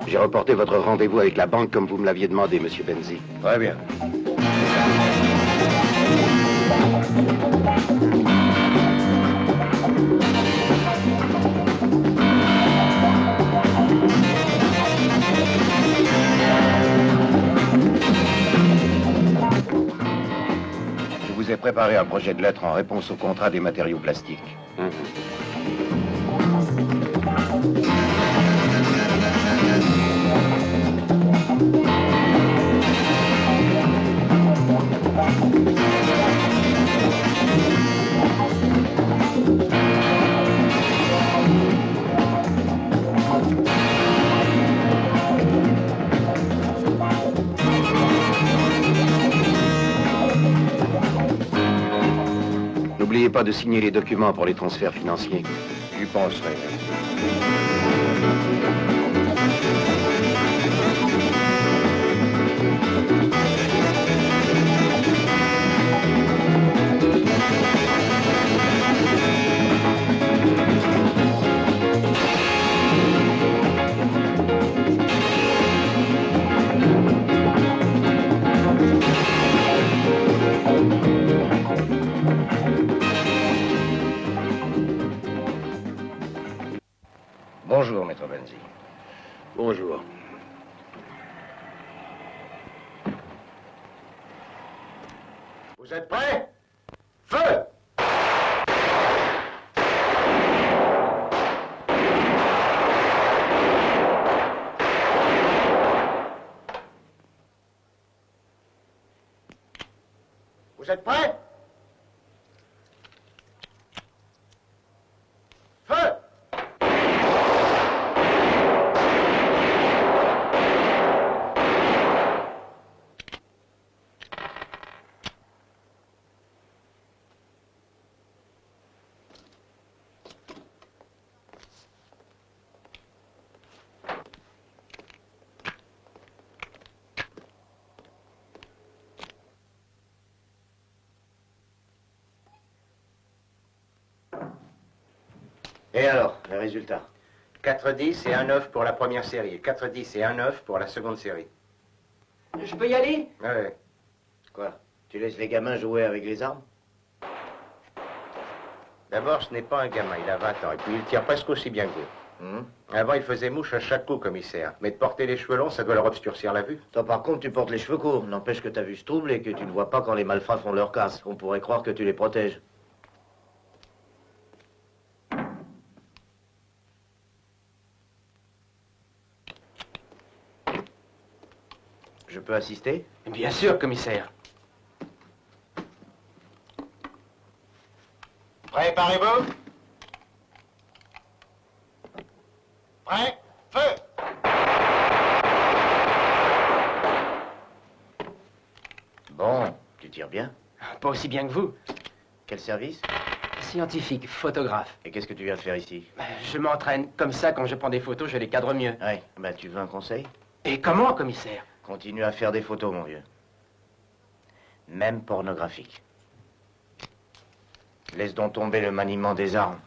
J'ai reporté votre rendez-vous avec la banque comme vous me l'aviez demandé, monsieur Benzi. Très bien. Je vous ai préparé un projet de lettre en réponse au contrat des matériaux plastiques. N'oubliez pas de signer les documents pour les transferts financiers. J'y penserai. Bonjour, maître Benzi. Bonjour. Vous êtes prêts? Feu! Vous êtes prêts? Feu! Et alors, les résultats? 4-10 et 1-9 pour la première série. 4-10 et 1-9 pour la seconde série. Je peux y aller? Ouais. Quoi? Tu laisses les gamins jouer avec les armes? D'abord, ce n'est pas un gamin, il a 20 ans, et puis il tire presque aussi bien que vous. Avant, il faisait mouche à chaque coup, commissaire. Mais de porter les cheveux longs, ça doit leur obscurcir la vue. Toi, par contre, tu portes les cheveux courts. N'empêche que ta vue se trouble et que tu ne vois pas quand les malfrats font leur casse. On pourrait croire que tu les protèges. Je peux assister? Bien sûr, commissaire. Préparez-vous. Prêt? Feu! Bon, tu tires bien. Pas aussi bien que vous. Quel service? Scientifique, photographe. Et qu'est-ce que tu viens de faire ici? Je m'entraîne. Comme ça, quand je prends des photos, je les cadre mieux. Ouais, bah tu veux un conseil? Et comment, commissaire? Continue à faire des photos, mon vieux. Même pornographiques. Laisse donc tomber le maniement des armes.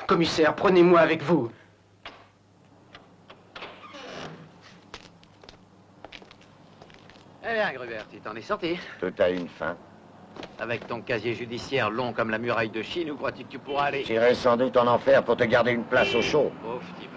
Commissaire, prenez-moi avec vous. Eh bien, Grubert, tu t'en es sorti. Tout a une fin. Avec ton casier judiciaire long comme la muraille de Chine, où crois-tu que tu pourras aller? J'irai sans doute en enfer pour te garder une place au chaud. Pauvre type.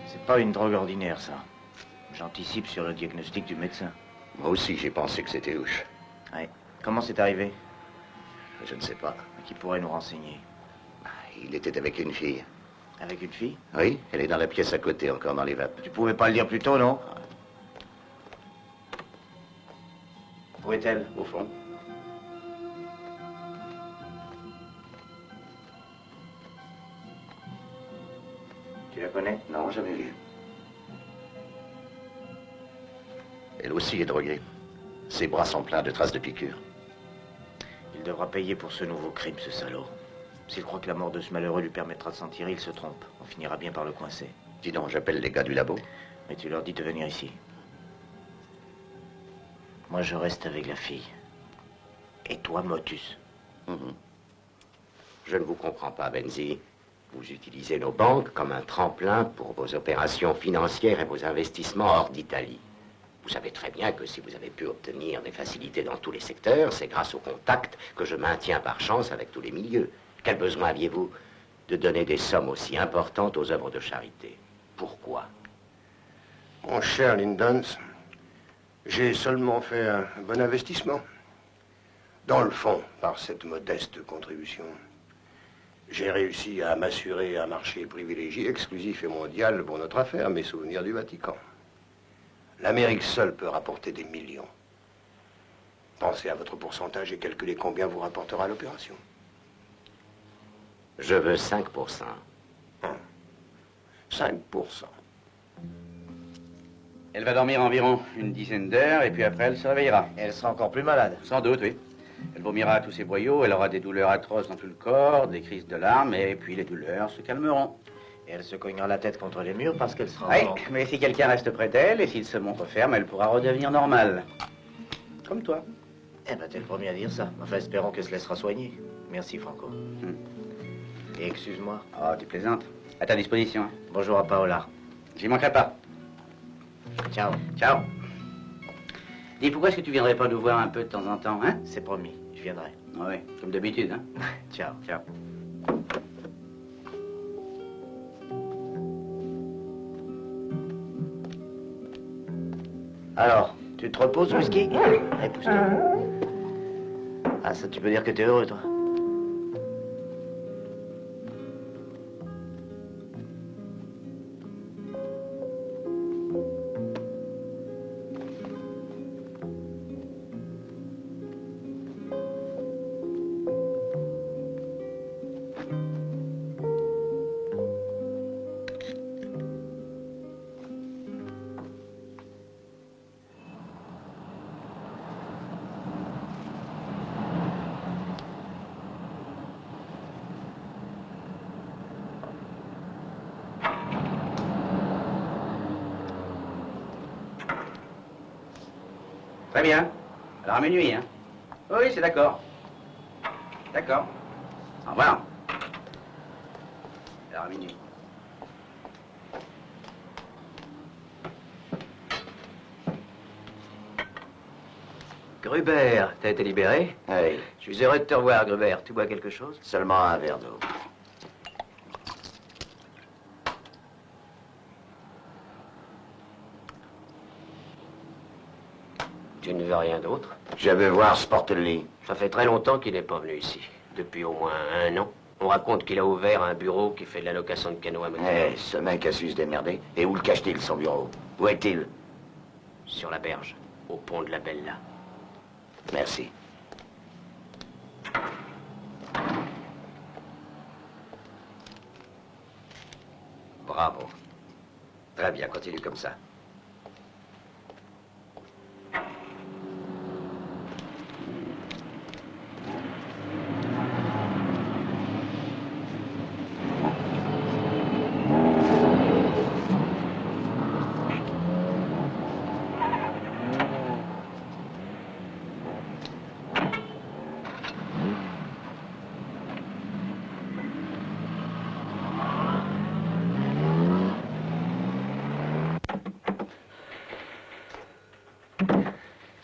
C'est pas une drogue ordinaire, ça. J'anticipe sur le diagnostic du médecin. Moi aussi, j'ai pensé que c'était louche. Ouais. Comment c'est arrivé? Je ne sais pas. Qui pourrait nous renseigner? Il était avec une fille. Avec une fille? Oui, elle est dans la pièce à côté, encore dans les vapes. Tu pouvais pas le dire plus tôt, non? Où est-elle? Au fond. Tu la connais? Non, jamais vu. Elle aussi est droguée. Ses bras sont pleins de traces de piqûres. Il devra payer pour ce nouveau crime, ce salaud. S'il croit que la mort de ce malheureux lui permettra de s'en tirer, il se trompe. On finira bien par le coincer. Dis donc, j'appelle les gars du labo. Mais tu leur dis de venir ici. Moi, je reste avec la fille. Et toi, Motus. Je ne vous comprends pas, Benzi. Vous utilisez nos banques comme un tremplin pour vos opérations financières et vos investissements hors d'Italie. Vous savez très bien que si vous avez pu obtenir des facilités dans tous les secteurs, c'est grâce aux contacts que je maintiens par chance avec tous les milieux. Quel besoin aviez-vous de donner des sommes aussi importantes aux œuvres de charité? Pourquoi? Mon cher Lindons, j'ai seulement fait un bon investissement. Dans le fond, par cette modeste contribution, j'ai réussi à m'assurer un marché privilégié, exclusif et mondial pour notre affaire, mes souvenirs du Vatican. L'Amérique seule peut rapporter des millions. Pensez à votre pourcentage et calculez combien vous rapportera l'opération. Je veux 5%. 5%. Elle va dormir environ une dizaine d'heures et puis après elle se réveillera. Elle sera encore plus malade. Sans doute, oui. Elle vomira tous ses boyaux, elle aura des douleurs atroces dans tout le corps, des crises de larmes, et puis les douleurs se calmeront. Et elle se cognera la tête contre les murs parce qu'elle sera... Oui, mais si quelqu'un reste près d'elle et s'il se montre ferme, elle pourra redevenir normale. Comme toi. Eh ben, t'es le premier à dire ça. Enfin, espérons qu'elle se laissera soigner. Merci, Franco. Et excuse-moi. Oh, tu plaisantes. À ta disposition. Hein. Bonjour à Paola. J'y manquerai pas. Ciao. Ciao. Dis, pourquoi est-ce que tu viendrais pas nous voir un peu de temps en temps, hein? C'est promis, je viendrai. Ah oui, comme d'habitude, hein? Ciao. Ciao. Alors, tu te reposes, whisky? Allez, pousse-toi. Ah, ça, tu peux dire que t'es heureux, toi. Très bien. Alors à minuit, hein? Oui, c'est d'accord. D'accord. Au revoir. Alors à minuit. Gruber, t'as été libéré? Oui, Je suis heureux de te revoir, Gruber. Tu bois quelque chose? seulement un verre d'eau. Tu ne veux rien d'autre? Je veux voir Sportelli. Ça fait très longtemps qu'il n'est pas venu ici. Depuis au moins 1 an. On raconte qu'il a ouvert un bureau qui fait de la location de canots à moteur. Eh, ce mec a su se démerder. Et où le cache-t-il, son bureau? Où est-il? Sur la berge, au pont de la Bella. Merci. Bravo. Très bien, continue comme ça.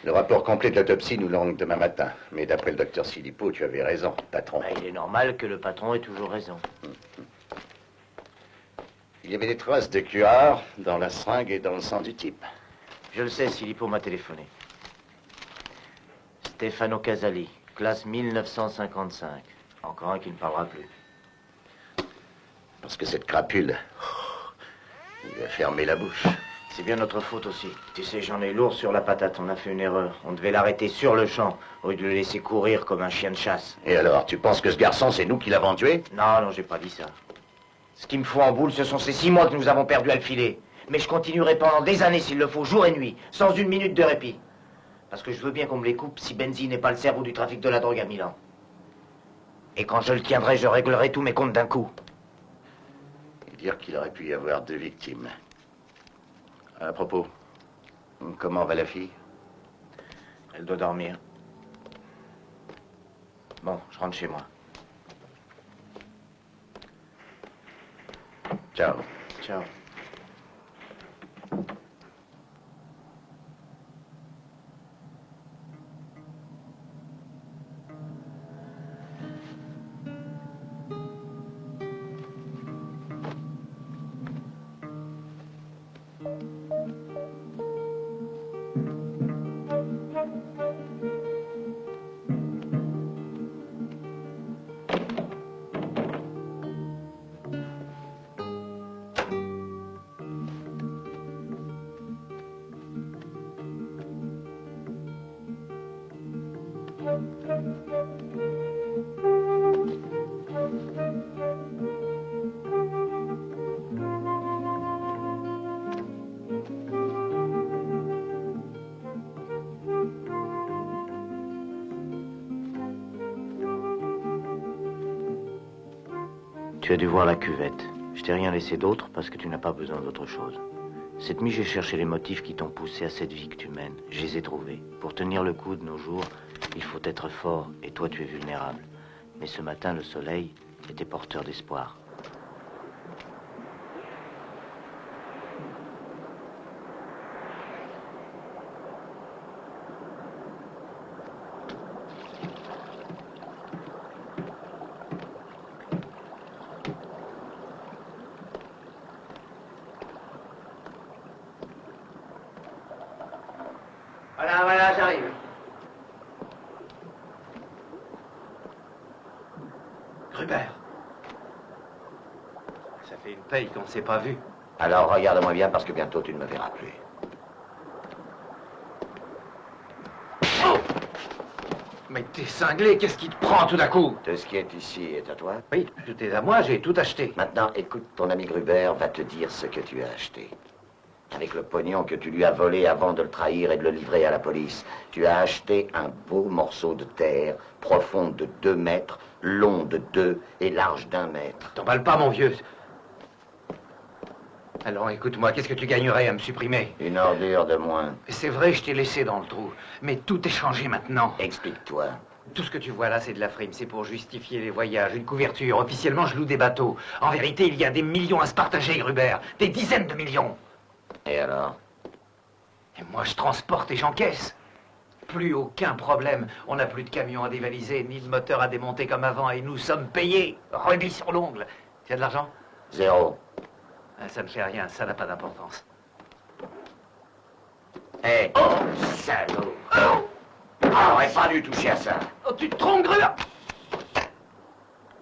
Le rapport complet de l'autopsie nous l'ont demain matin. Mais d'après le docteur Silipo, tu avais raison, patron. Bah, il est normal que le patron ait toujours raison. Il y avait des traces de cuir dans la seringue et dans le sang du type. Je le sais, Silipo m'a téléphoné. Stefano Casali, classe 1955. Encore un qui ne parlera plus. Parce que cette crapule, il lui a fermé la bouche. C'est bien notre faute aussi. Tu sais, j'en ai lourd sur la patate. On a fait une erreur. On devait l'arrêter sur le champ, au lieu de le laisser courir comme un chien de chasse. Et alors, tu penses que ce garçon, c'est nous qui l'avons tué? Non, non, j'ai pas dit ça. Ce qui me fout en boule, ce sont ces 6 mois que nous avons perdus à le filer. Mais je continuerai pendant des années, s'il le faut, jour et nuit, sans une minute de répit. Parce que je veux bien qu'on me les coupe si Benzi n'est pas le cerveau du trafic de la drogue à Milan. Et quand je le tiendrai, je réglerai tous mes comptes d'un coup. Et dire qu'il aurait pu y avoir 2 victimes. À propos, comment va la fille? Elle doit dormir. Bon, je rentre chez moi. Ciao. Ciao. Tu as dû voir la cuvette. Je t'ai rien laissé d'autre parce que tu n'as pas besoin d'autre chose. Cette nuit, j'ai cherché les motifs qui t'ont poussé à cette vie que tu mènes. Je les ai trouvés. Pour tenir le coup de nos jours, il faut être fort et toi, tu es vulnérable. Mais ce matin, le soleil était porteur d'espoir. Voilà, j'arrive. Gruber. Ça fait une paye qu'on ne s'est pas vu. Alors regarde-moi bien parce que bientôt tu ne me verras plus. Mais t'es cinglé, qu'est-ce qui te prend tout d'un coup? Tout ce qui est ici est à toi. Oui, tout est à moi, j'ai tout acheté. Maintenant, écoute, ton ami Gruber va te dire ce que tu as acheté. Avec le pognon que tu lui as volé avant de le trahir et de le livrer à la police, tu as acheté un beau morceau de terre, profond de 2 mètres, long de 2 et large d'1 mètre. T'emballes pas, mon vieux. Alors écoute-moi, qu'est-ce que tu gagnerais à me supprimer? Une ordure de moins. C'est vrai, je t'ai laissé dans le trou. Mais tout est changé maintenant. Explique-toi. Tout ce que tu vois là, c'est de la frime. C'est pour justifier les voyages, une couverture. Officiellement, je loue des bateaux. En vérité, il y a des millions à se partager, Gruber. Des dizaines de millions. Et alors? Et moi, je transporte et j'encaisse. Plus aucun problème. On n'a plus de camions à dévaliser, ni de moteur à démonter comme avant, et nous sommes payés. Remis sur l'ongle. Tu as de l'argent? 0. Ah, ça ne fait rien, ça n'a pas d'importance. Hé, salaud! On n'aurait pas dû toucher à ça. Oh, tu te trompes, Gruber!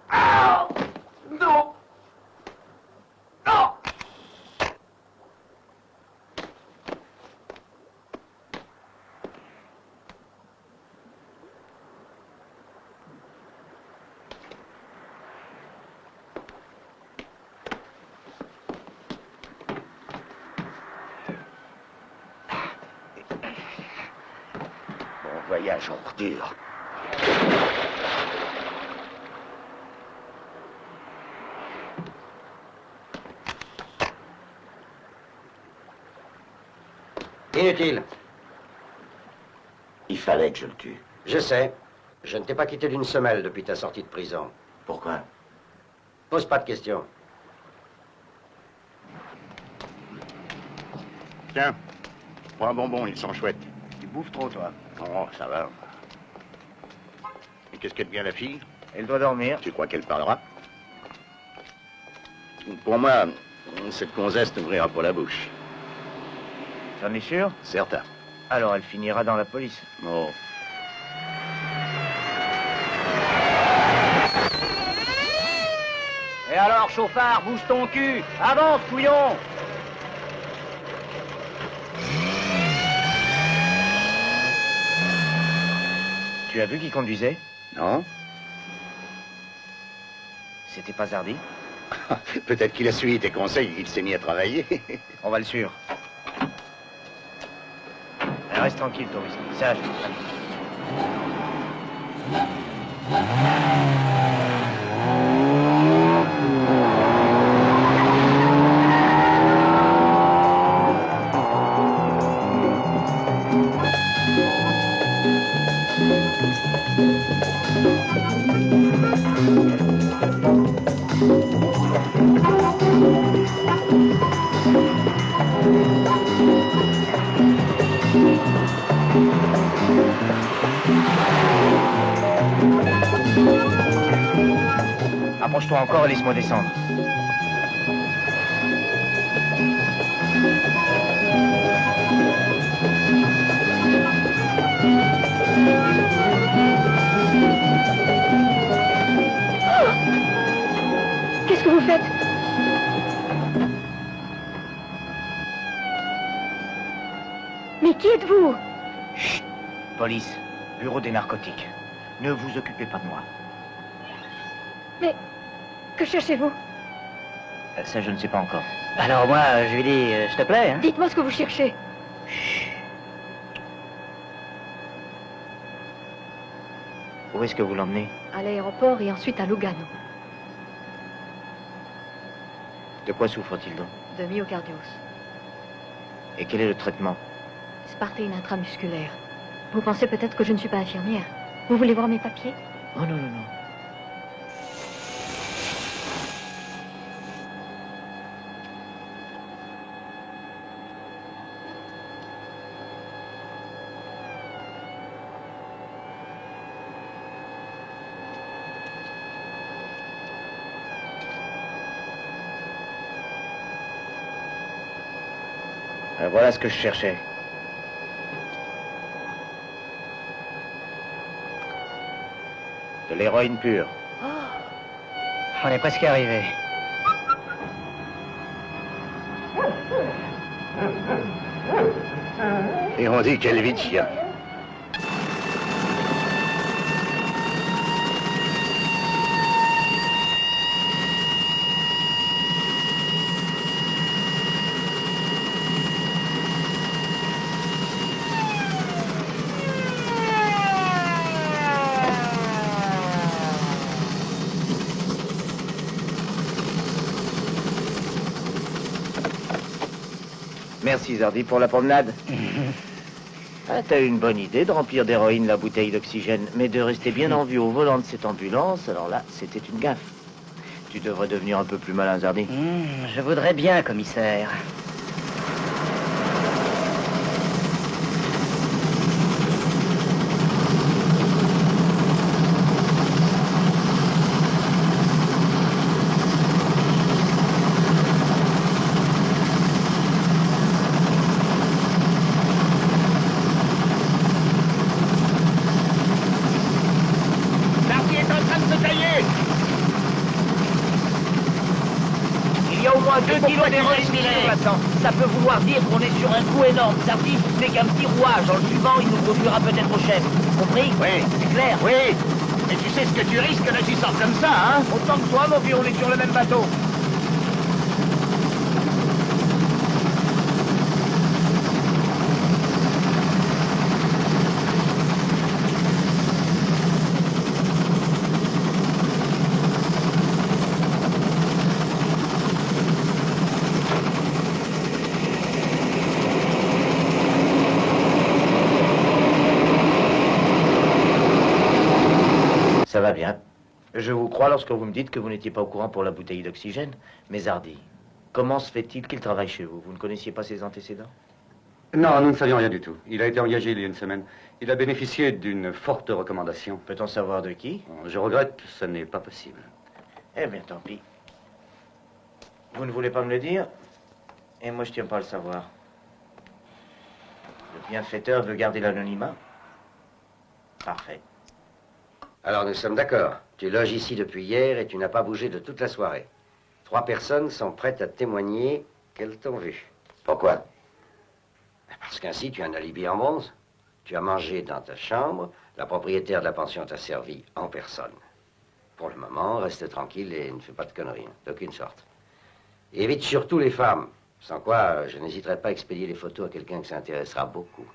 Ah! Non! Non! Bon voyage, ordure. Inutile. Il fallait que je le tue. Je sais. Je ne t'ai pas quitté d'une semelle depuis ta sortie de prison. Pourquoi? Pose pas de questions. Tiens, prends un bonbon, ils sont chouettes. Tu bouffes trop, toi. Oh, ça va. Et qu'est-ce qu'elle devient, la fille? Elle doit dormir. Tu crois qu'elle parlera? Pour moi, cette gonzesse n'ouvrira pas la bouche. T'en es sûr? Certain. Alors elle finira dans la police. Oh. Hé, Et alors, chauffard, bouge ton cul. Avance, couillon. Tu as vu qui conduisait? Non? C'était pas Zardy? Peut-être qu'il a suivi tes conseils et qu'il s'est mis à travailler. On va le suivre. Reste tranquille, touriste. Sage. Approche-toi encore et laisse-moi descendre. Qu'est-ce que vous faites? Mais qui êtes-vous? Chut! Police, bureau des narcotiques. Ne vous occupez pas de moi. Mais que cherchez-vous? Ça, je ne sais pas encore. Alors moi, je lui dis, s'il te plaît, hein. Dites-moi ce que vous cherchez. Où est-ce que vous l'emmenez? À l'aéroport et ensuite à Lugano. De quoi souffre-t-il donc? De myocardiose. Et quel est le traitement? Spartine intramusculaire. Vous pensez peut-être que je ne suis pas infirmière. Vous voulez voir mes papiers? Oh non, non, non. Voilà ce que je cherchais. De l'héroïne pure. On est presque arrivé. Et on dit quelle vie de chien. Merci Zardy pour la promenade. Ah, t'as eu une bonne idée de remplir d'héroïne la bouteille d'oxygène, mais de rester bien en vue au volant de cette ambulance, alors là, c'était une gaffe. Tu devrais devenir un peu plus malin, Zardy. Je voudrais bien, commissaire. Il y a au moins 2 kilos d'héroïne maintenant. Ça peut vouloir dire qu'on est sur un coup énorme. Zardy n'est qu'un petit rouage. En le suivant, il nous conduira peut-être au chef. Compris? Oui. C'est clair? Oui. Mais tu sais ce que tu risques d'agissant comme ça, hein? Autant que toi, mon vieux, on est sur le même bateau. Ça va bien. Je vous crois lorsque vous me dites que vous n'étiez pas au courant pour la bouteille d'oxygène. Mais Zardy, comment se fait-il qu'il travaille chez vous? Vous ne connaissiez pas ses antécédents? Non, nous ne savions rien du tout. Il a été engagé il y a une semaine. Il a bénéficié d'une forte recommandation. Peut-on savoir de qui? Je regrette, ce n'est pas possible. Eh bien, tant pis. Vous ne voulez pas me le dire? Et moi, je tiens pas à le savoir. Le bienfaiteur veut garder l'anonymat? Parfait. Alors nous sommes d'accord. Tu loges ici depuis hier et tu n'as pas bougé de toute la soirée. 3 personnes sont prêtes à témoigner qu'elles t'ont vu. Pourquoi? Parce qu'ainsi, tu as un alibi en bronze. Tu as mangé dans ta chambre, la propriétaire de la pension t'a servi en personne. Pour le moment, reste tranquille et ne fais pas de conneries, d'aucune sorte. Et évite surtout les femmes, sans quoi je n'hésiterai pas à expédier les photos à quelqu'un qui s'intéressera beaucoup.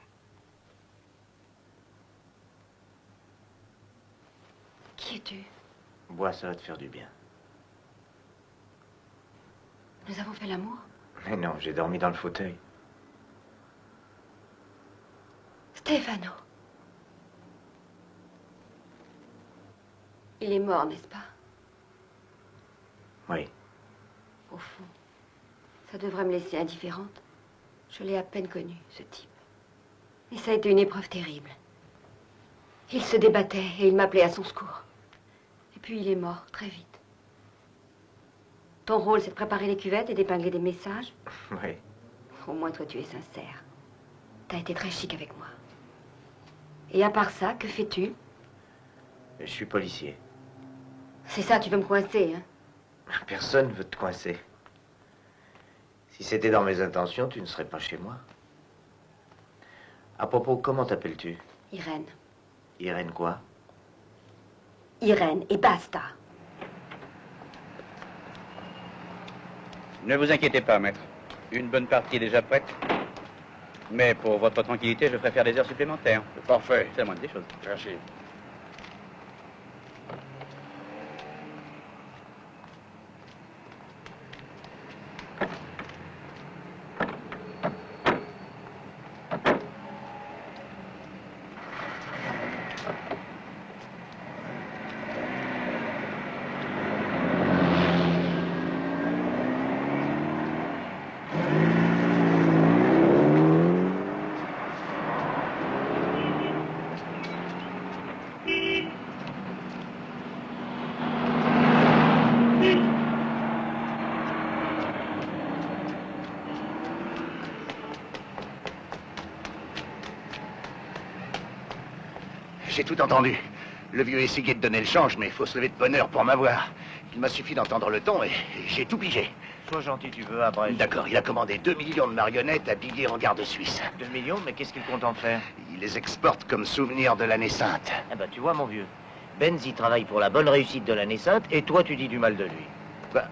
Qui es-tu? Bois, ça va te faire du bien. Nous avons fait l'amour? Mais non, j'ai dormi dans le fauteuil. Stefano. Il est mort, n'est-ce pas? Oui. Au fond, ça devrait me laisser indifférente. Je l'ai à peine connu, ce type. Et ça a été une épreuve terrible. Il se débattait et il m'appelait à son secours. Et puis il est mort, très vite. Ton rôle, c'est de préparer les cuvettes et d'épingler des messages? Oui. Au moins, toi, tu es sincère. T'as été très chic avec moi. Et à part ça, que fais-tu? Je suis policier. C'est ça, tu veux me coincer, hein? Personne ne veut te coincer. Si c'était dans mes intentions, tu ne serais pas chez moi. À propos, comment t'appelles-tu? Irène. Irène quoi? Irène, et basta. Ne vous inquiétez pas, maître. Une bonne partie est déjà prête. Mais pour votre tranquillité, je ferai faire des heures supplémentaires. Parfait. C'est la moindre des choses. Merci. J'ai tout entendu. Le vieux essayait de donner le change, mais il faut se lever de bonne heure pour m'avoir. Il m'a suffi d'entendre le ton et j'ai tout pigé. Sois gentil, tu veux, à Brest. D'accord, il a commandé 2 millions de marionnettes habillées en garde suisse. 2 millions, mais qu'est-ce qu'il compte en faire? Il les exporte comme souvenir de l'année sainte. Eh ben, tu vois, mon vieux, Benz, il travaille pour la bonne réussite de l'année sainte, et toi, tu dis du mal de lui. Bah...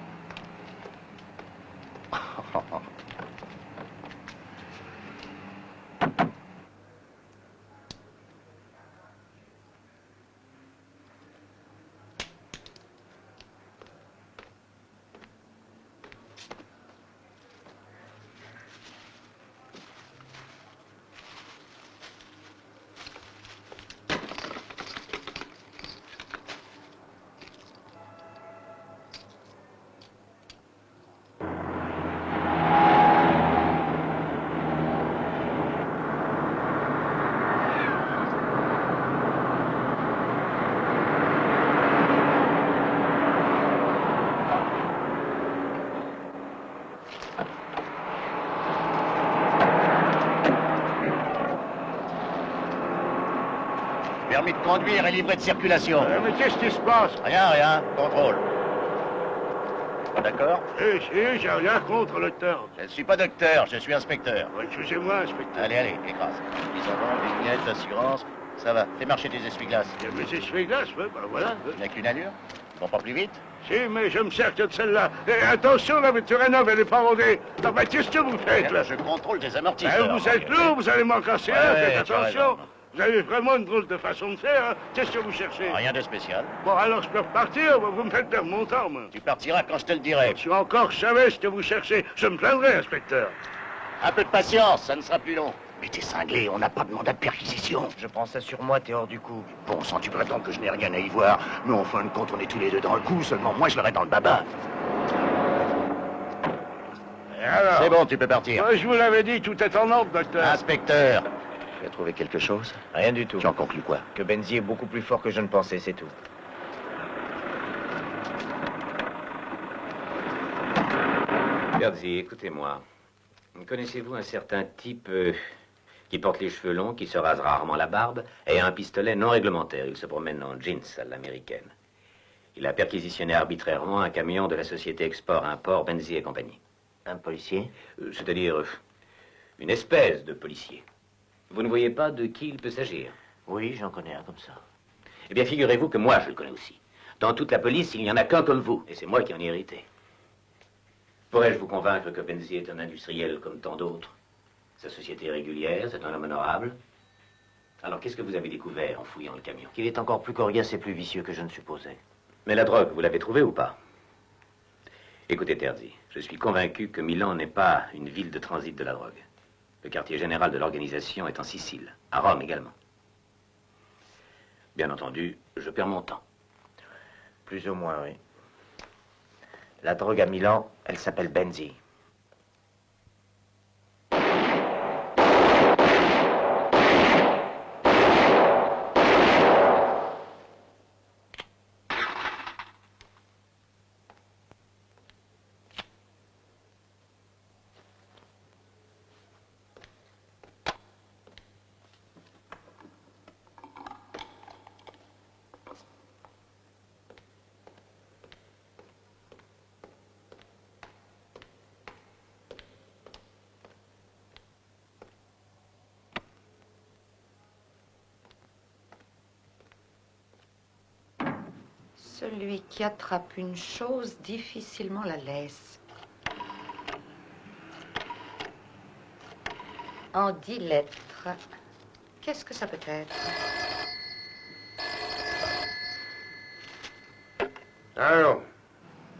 Permis de conduire et livret de circulation. Mais qu'est-ce qui se passe? Rien, rien. Contrôle. Pas d'accord? Si, j'ai rien contre le temps. Je ne suis pas docteur, je suis inspecteur. Excusez-moi, inspecteur. Allez, allez, écrase. Ils en vendent, des vignettes, l'assurance. Ça va, fais marcher tes essuie-glaces. Il y a mes essuie-glaces, oui, ben voilà. Il n'y a qu'une allure? Ils vont pas plus vite? Si, mais je me sers que de celle-là. Et attention, la voiture rénove, elle est pas rodée. Ah ben, qu'est-ce que vous faites, là? Je contrôle tes amortisseurs. Ben, vous êtes lourd, vous allez m'en casser un, faites tu as attention. raison. Vous avez vraiment une drôle de façon de faire, hein? Qu'est-ce que vous cherchez? Rien de spécial. Bon, alors je peux repartir, vous me faites perdre mon temps, moi. Tu partiras quand je te le dirai. Si encore je savais ce que vous cherchez, je me plaindrais, inspecteur. Un peu de patience, ça ne sera plus long. Mais t'es cinglé, on n'a pas de mandat de perquisition. Je prends ça sur moi, t'es hors du coup. Bon sang, tu prétends que je n'ai rien à y voir. Mais en fin de compte, on est tous les deux dans le coup, seulement moi je l'aurai dans le baba. Et alors? C'est bon, tu peux partir. Je vous l'avais dit, tout est en ordre, docteur. Inspecteur, tu as trouvé quelque chose? Rien du tout. Tu en conclus quoi? Que Benzi est beaucoup plus fort que je ne pensais, c'est tout. Berzi, écoutez-moi. Connaissez-vous un certain type qui porte les cheveux longs, qui se rase rarement la barbe, et a un pistolet non réglementaire? Il se promène en jeans à l'américaine. Il a perquisitionné arbitrairement un camion de la société Export-Import Benzi et compagnie. Un policier? C'est-à-dire une espèce de policier. Vous ne voyez pas de qui il peut s'agir? Oui, j'en connais un comme ça. Eh bien, figurez-vous que moi, je le connais aussi. Dans toute la police, il n'y en a qu'un comme vous, et c'est moi qui en ai hérité. Pourrais-je vous convaincre que Benzi est un industriel comme tant d'autres? Sa société est régulière, c'est un homme honorable. Alors, qu'est-ce que vous avez découvert en fouillant le camion? Qu'il est encore plus coriace et plus vicieux que je ne supposais. Mais la drogue, vous l'avez trouvée ou pas? Écoutez, Terzi, je suis convaincu que Milan n'est pas une ville de transit de la drogue. Le quartier général de l'organisation est en Sicile, à Rome également. Bien entendu, je perds mon temps. Plus ou moins, oui. La drogue à Milan, elle s'appelle Benzi. Celui qui attrape une chose difficilement la laisse. En 10 lettres. Qu'est-ce que ça peut être? Alors,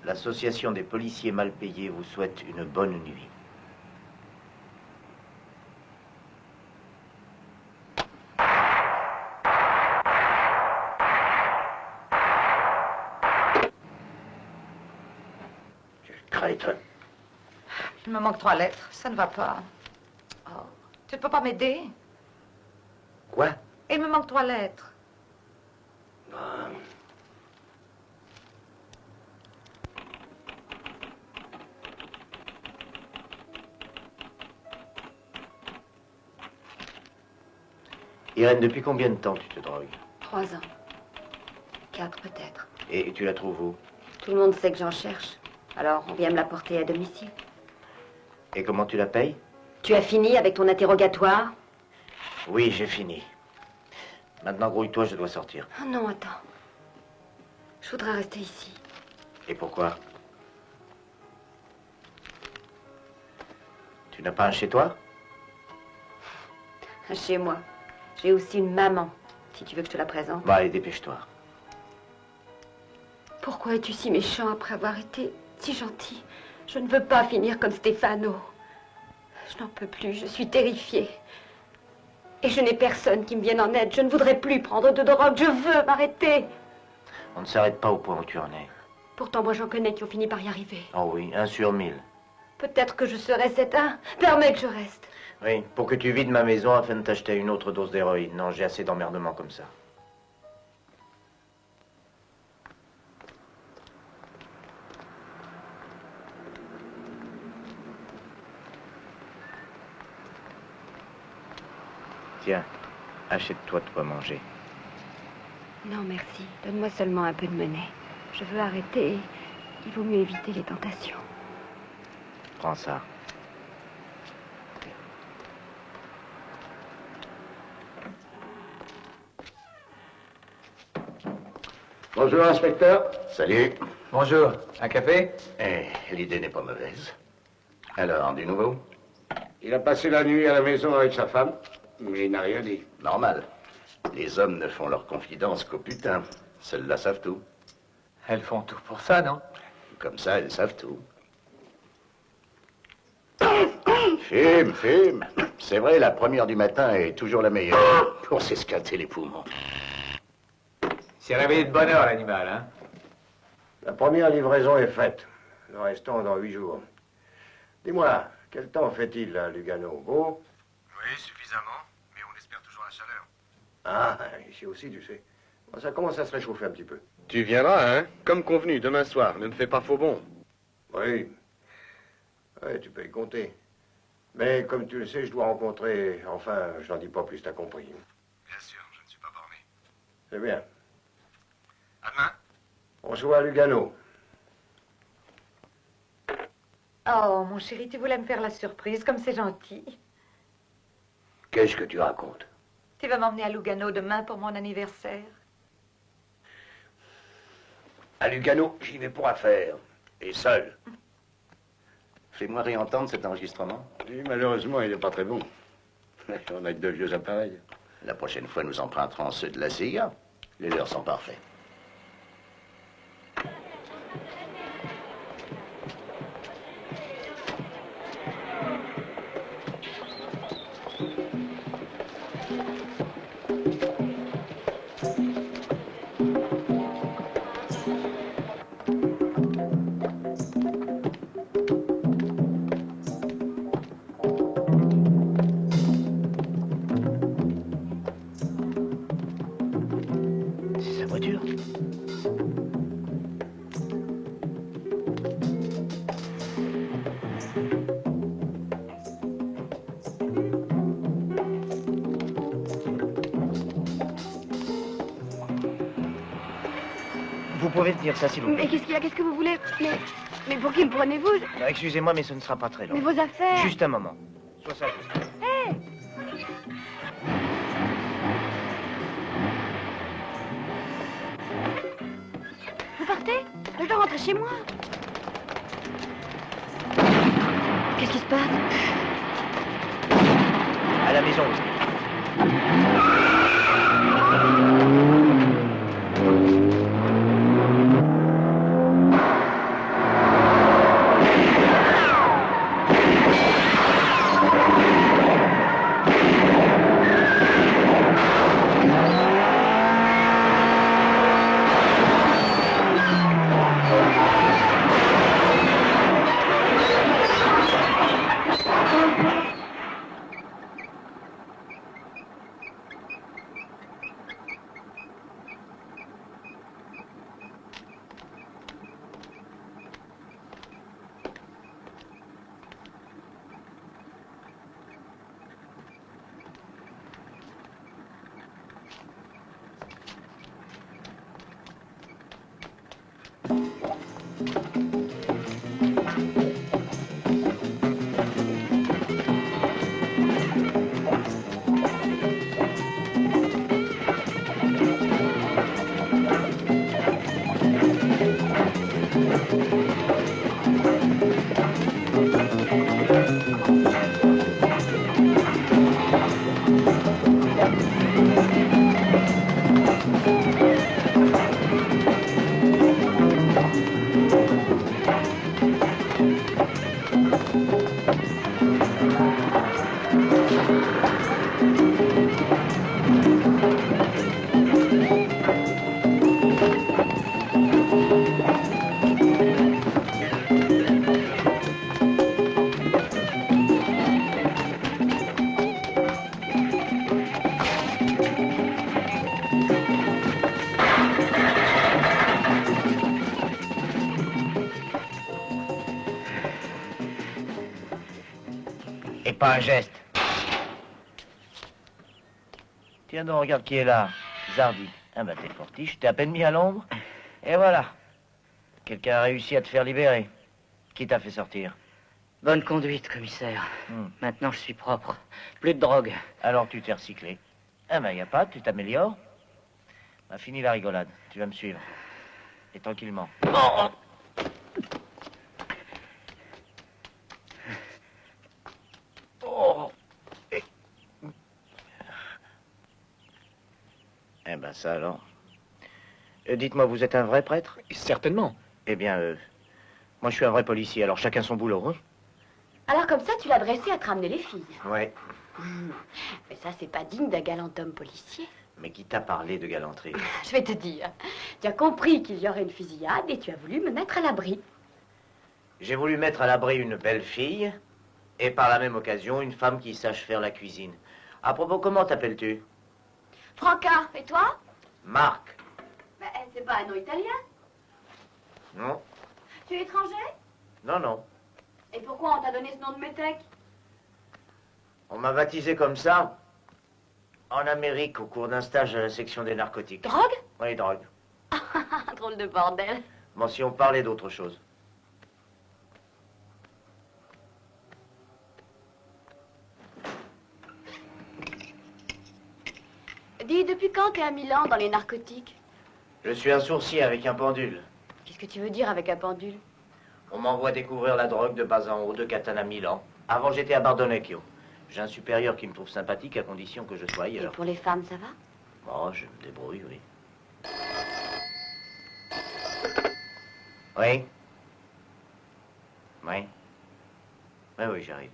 L'association des policiers mal payés vous souhaite une bonne nuit. Il me manque 3 lettres, ça ne va pas. Oh, tu ne peux pas m'aider? Quoi? Il me manque 3 lettres. Irène, depuis combien de temps tu te drogues? 3 ans. 4 peut-être. Et tu la trouves où? Tout le monde sait que j'en cherche. Alors on vient me la porter à domicile. Et comment tu la payes? Tu as fini avec ton interrogatoire? Oui, j'ai fini. Maintenant, grouille-toi, je dois sortir. Oh non, attends. Je voudrais rester ici. Et pourquoi? Tu n'as pas un chez toi? Chez moi. J'ai aussi une maman, si tu veux que je te la présente. Bah, allez, dépêche-toi. Pourquoi es-tu si méchant après avoir été si gentil? Je ne veux pas finir comme Stefano. Je n'en peux plus, je suis terrifiée. Et je n'ai personne qui me vienne en aide. Je ne voudrais plus prendre de drogue. Je veux m'arrêter. On ne s'arrête pas au point où tu en es. Pourtant, moi, j'en connais qui ont fini par y arriver. Oh oui, 1 sur 1000. Peut-être que je serai cet un. Permets que je reste. Oui, pour que tu vides ma maison afin de t'acheter une autre dose d'héroïne. Non, j'ai assez d'emmerdements comme ça. Tiens, achète-toi de quoi manger. Non, merci. Donne-moi seulement un peu de monnaie. Je veux arrêter. Il vaut mieux éviter les tentations. Prends ça. bonjour, inspecteur. Salut. Bonjour, un café? Eh, l'idée n'est pas mauvaise. Alors, du nouveau? Il a passé la nuit à la maison avec sa femme, mais il n'a rien dit. Normal. Les hommes ne font leur confidence qu'au putain. Celles-là savent tout. Elles font tout pour ça, non? Comme ça, elles savent tout. Fume, fume. C'est vrai, la première du matin est toujours la meilleure pour s'escater les poumons. C'est réveillé de bonne heure, l'animal, hein? La première livraison est faite. Le restant dans 8 jours. Dis-moi, quel temps fait-il à Lugano? Beau? Oui, suffisamment, mais on espère toujours la chaleur. Ah, ici aussi, tu sais. Bon, ça commence à se réchauffer un petit peu. Tu viendras, hein? Comme convenu, demain soir. Ne me fais pas faux bon. Oui. Oui, tu peux y compter. Mais comme tu le sais, je dois rencontrer... Enfin, je n'en dis pas plus, t'as compris. Bien sûr, je ne suis pas borné. C'est bien. À demain. On se voit à Lugano. Oh, mon chéri, tu voulais me faire la surprise, comme c'est gentil. Qu'est-ce que tu racontes? Tu vas m'emmener à Lugano demain pour mon anniversaire. À Lugano, j'y vais pour affaires. Et seul. Fais-moi réentendre cet enregistrement. Oui, malheureusement, il n'est pas très bon. On a que de vieux appareils. La prochaine fois, nous emprunterons ceux de la CIA. Les leurs sont parfaits. C'est sa voiture. Vous pouvez tenir ça, s'il vous plaît. Mais qu'est-ce qu'il y a? Qu'est-ce que vous voulez? Mais pour qui me prenez-vous? Excusez-moi, mais ce ne sera pas très long. Mais vos affaires... Juste un moment. Sois sage. Hé! Vous partez? Je dois rentrer chez moi. Qu'est-ce qui se passe? À la maison. Et pas un geste. Tiens donc, regarde qui est là. Zardi. Ah bah t'es fortiche, t'es à peine mis à l'ombre. Et voilà. Quelqu'un a réussi à te faire libérer. Qui t'a fait sortir? Bonne conduite, commissaire. Maintenant, je suis propre. Plus de drogue. Alors tu t'es recyclé. Ah ben y a pas, tu t'améliores. Bah fini la rigolade, tu vas me suivre. Et tranquillement. Oh, oh. Eh ben ça alors. Dites-moi, vous êtes un vrai prêtre? Certainement. Eh bien, moi je suis un vrai policier, alors chacun son boulot, hein? Alors comme ça, tu l'as dressé à te ramener les filles. Ouais. Mais ça, c'est pas digne d'un galant homme policier. Mais qui t'a parlé de galanterie? Je vais te dire. Tu as compris qu'il y aurait une fusillade et tu as voulu me mettre à l'abri. J'ai voulu mettre à l'abri une belle fille et par la même occasion une femme qui sache faire la cuisine. À propos, comment t'appelles-tu? Franca, et toi? Marc. Mais c'est pas un nom italien? Non? Tu es étranger? Non, non. Et pourquoi on t'a donné ce nom de métèque? On m'a baptisé comme ça en Amérique au cours d'un stage à la section des narcotiques. Drogue? Oui, drogue. drôle de bordel. Bon, si on parlait d'autre chose. Dis, depuis quand t'es à Milan dans les narcotiques? Je suis un sourcier avec un pendule. Qu'est-ce que tu veux dire avec un pendule? On m'envoie découvrir la drogue de bas en haut de Catane à Milan. Avant, j'étais à Bardonecchio. J'ai un supérieur qui me trouve sympathique à condition que je sois ailleurs. Et pour les femmes, ça va? Oh, je me débrouille, oui. Oui? Oui? Oui, oui, j'arrive.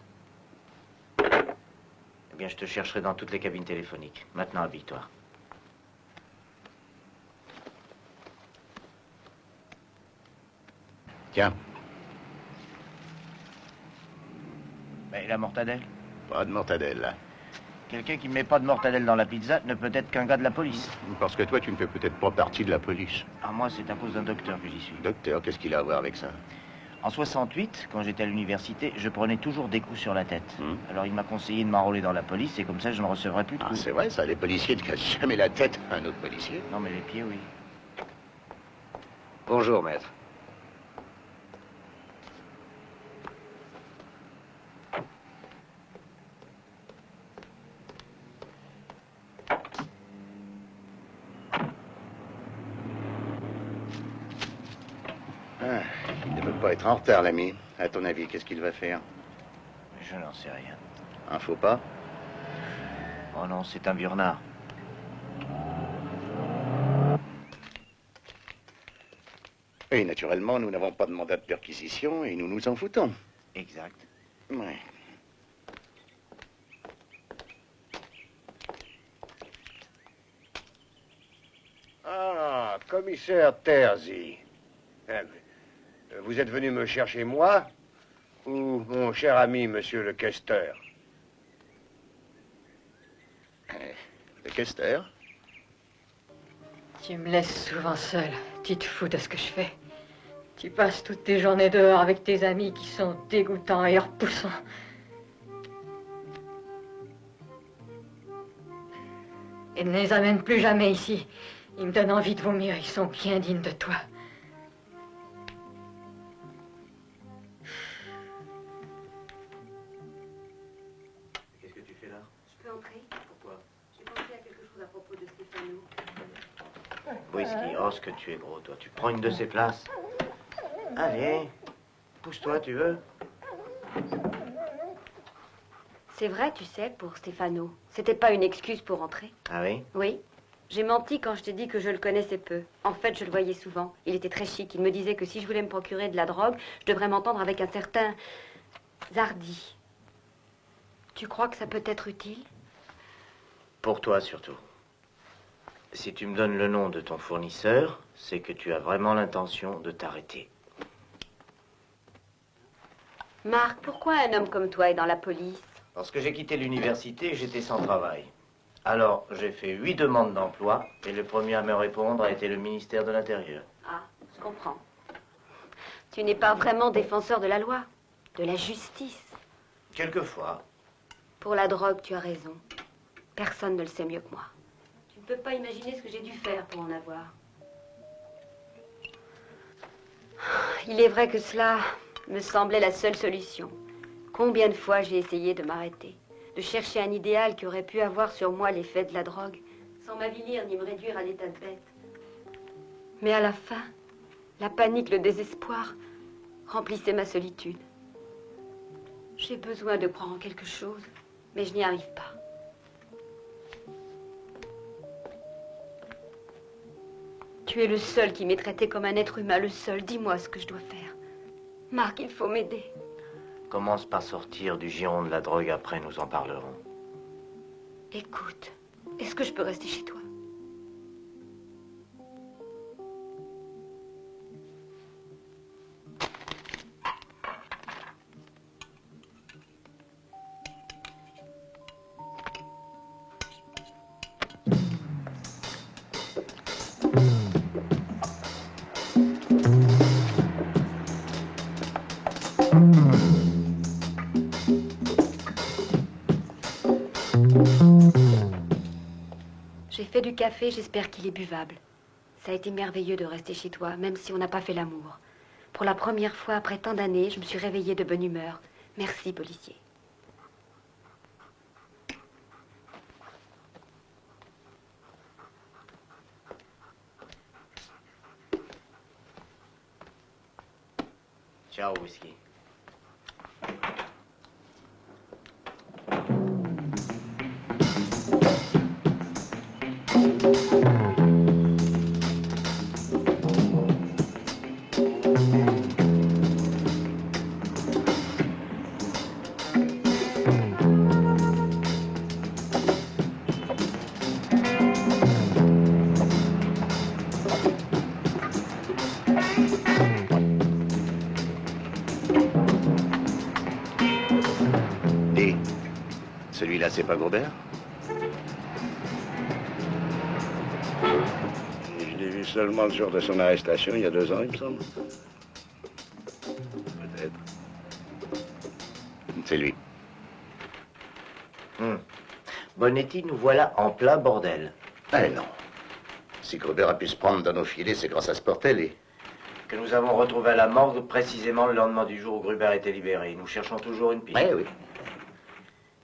Eh bien, je te chercherai dans toutes les cabines téléphoniques. Maintenant, habille-toi. Tiens. Mais la mortadelle? Pas de mortadelle, là. Quelqu'un qui ne met pas de mortadelle dans la pizza ne peut être qu'un gars de la police. Parce que toi, tu ne fais peut-être pas partie de la police. Ah, moi, c'est à cause d'un docteur que j'y suis. Docteur, qu'est-ce qu'il a à voir avec ça? En 68, quand j'étais à l'université, je prenais toujours des coups sur la tête. Alors il m'a conseillé de m'enrôler dans la police et comme ça je ne recevrais plus de coups. Ah, c'est vrai ça, les policiers ne cassent jamais la tête à un autre policier. Non mais les pieds, oui. Bonjour, maître. Ah, il ne veut pas être en retard, l'ami. À ton avis, qu'est-ce qu'il va faire? Je n'en sais rien. Un faux pas? Oh non, c'est un vieux renard. Et naturellement, nous n'avons pas de mandat de perquisition et nous nous en foutons. Exact. Ouais. Ah, commissaire Terzi. Vous êtes venu me chercher moi ou mon cher ami, monsieur le questeur? Le questeur? Tu me laisses souvent seul. Tu te fous de ce que je fais. Tu passes toutes tes journées dehors avec tes amis qui sont dégoûtants et repoussants. Et ne les amène plus jamais ici. Ils me donnent envie de vomir. Ils sont bien dignes de toi. Qu'est-ce que tu fais là? Je peux entrer? Pourquoi? J'ai pensé à quelque chose à propos de Stéphano. Whisky, oh ce que tu es gros toi. Tu prends une de ces places. Allez, pousse-toi, tu veux? C'est vrai, tu sais, pour Stéphano. C'était pas une excuse pour entrer. Ah oui? Oui. J'ai menti quand je t'ai dit que je le connaissais peu. En fait, je le voyais souvent. Il était très chic. Il me disait que si je voulais me procurer de la drogue, je devrais m'entendre avec un certain Zardi. Tu crois que ça peut être utile? Pour toi surtout. Si tu me donnes le nom de ton fournisseur, c'est que tu as vraiment l'intention de t'arrêter. Marc, pourquoi un homme comme toi est dans la police? Parce que j'ai quitté l'université et j'étais sans travail. Alors, j'ai fait 8 demandes d'emploi et le premier à me répondre a été le ministère de l'Intérieur. Ah, je comprends. Tu n'es pas vraiment défenseur de la loi, de la justice. Quelquefois. Pour la drogue, tu as raison. Personne ne le sait mieux que moi. Tu ne peux pas imaginer ce que j'ai dû faire pour en avoir. Il est vrai que cela me semblait la seule solution. Combien de fois j'ai essayé de m'arrêter, de chercher un idéal qui aurait pu avoir sur moi l'effet de la drogue, sans m'avilir ni me réduire à l'état de bête. Mais à la fin, la panique, le désespoir remplissaient ma solitude. J'ai besoin de croire en quelque chose, mais je n'y arrive pas. Tu es le seul qui m'ait traité comme un être humain, le seul. Dis-moi ce que je dois faire. Marc, il faut m'aider. Commence par sortir du giron de la drogue, après nous en parlerons. Écoute, est-ce que je peux rester chez toi? J'ai fait du café, j'espère qu'il est buvable. Ça a été merveilleux de rester chez toi, même si on n'a pas fait l'amour. Pour la première fois après tant d'années, je me suis réveillée de bonne humeur. Merci, policier. Ciao, whisky. Dis, celui-là, c'est pas Grobert? Je l'ai vu seulement le jour de son arrestation, il y a 2 ans, il me semble. Peut-être. C'est lui. Bonetti, nous voilà en plein bordel. Eh non. Si Gruber a pu se prendre dans nos filets, c'est grâce à Sportelli. Que nous avons retrouvé à la morgue précisément le lendemain du jour où Gruber a été libéré. Nous cherchons toujours une piste. Eh oui.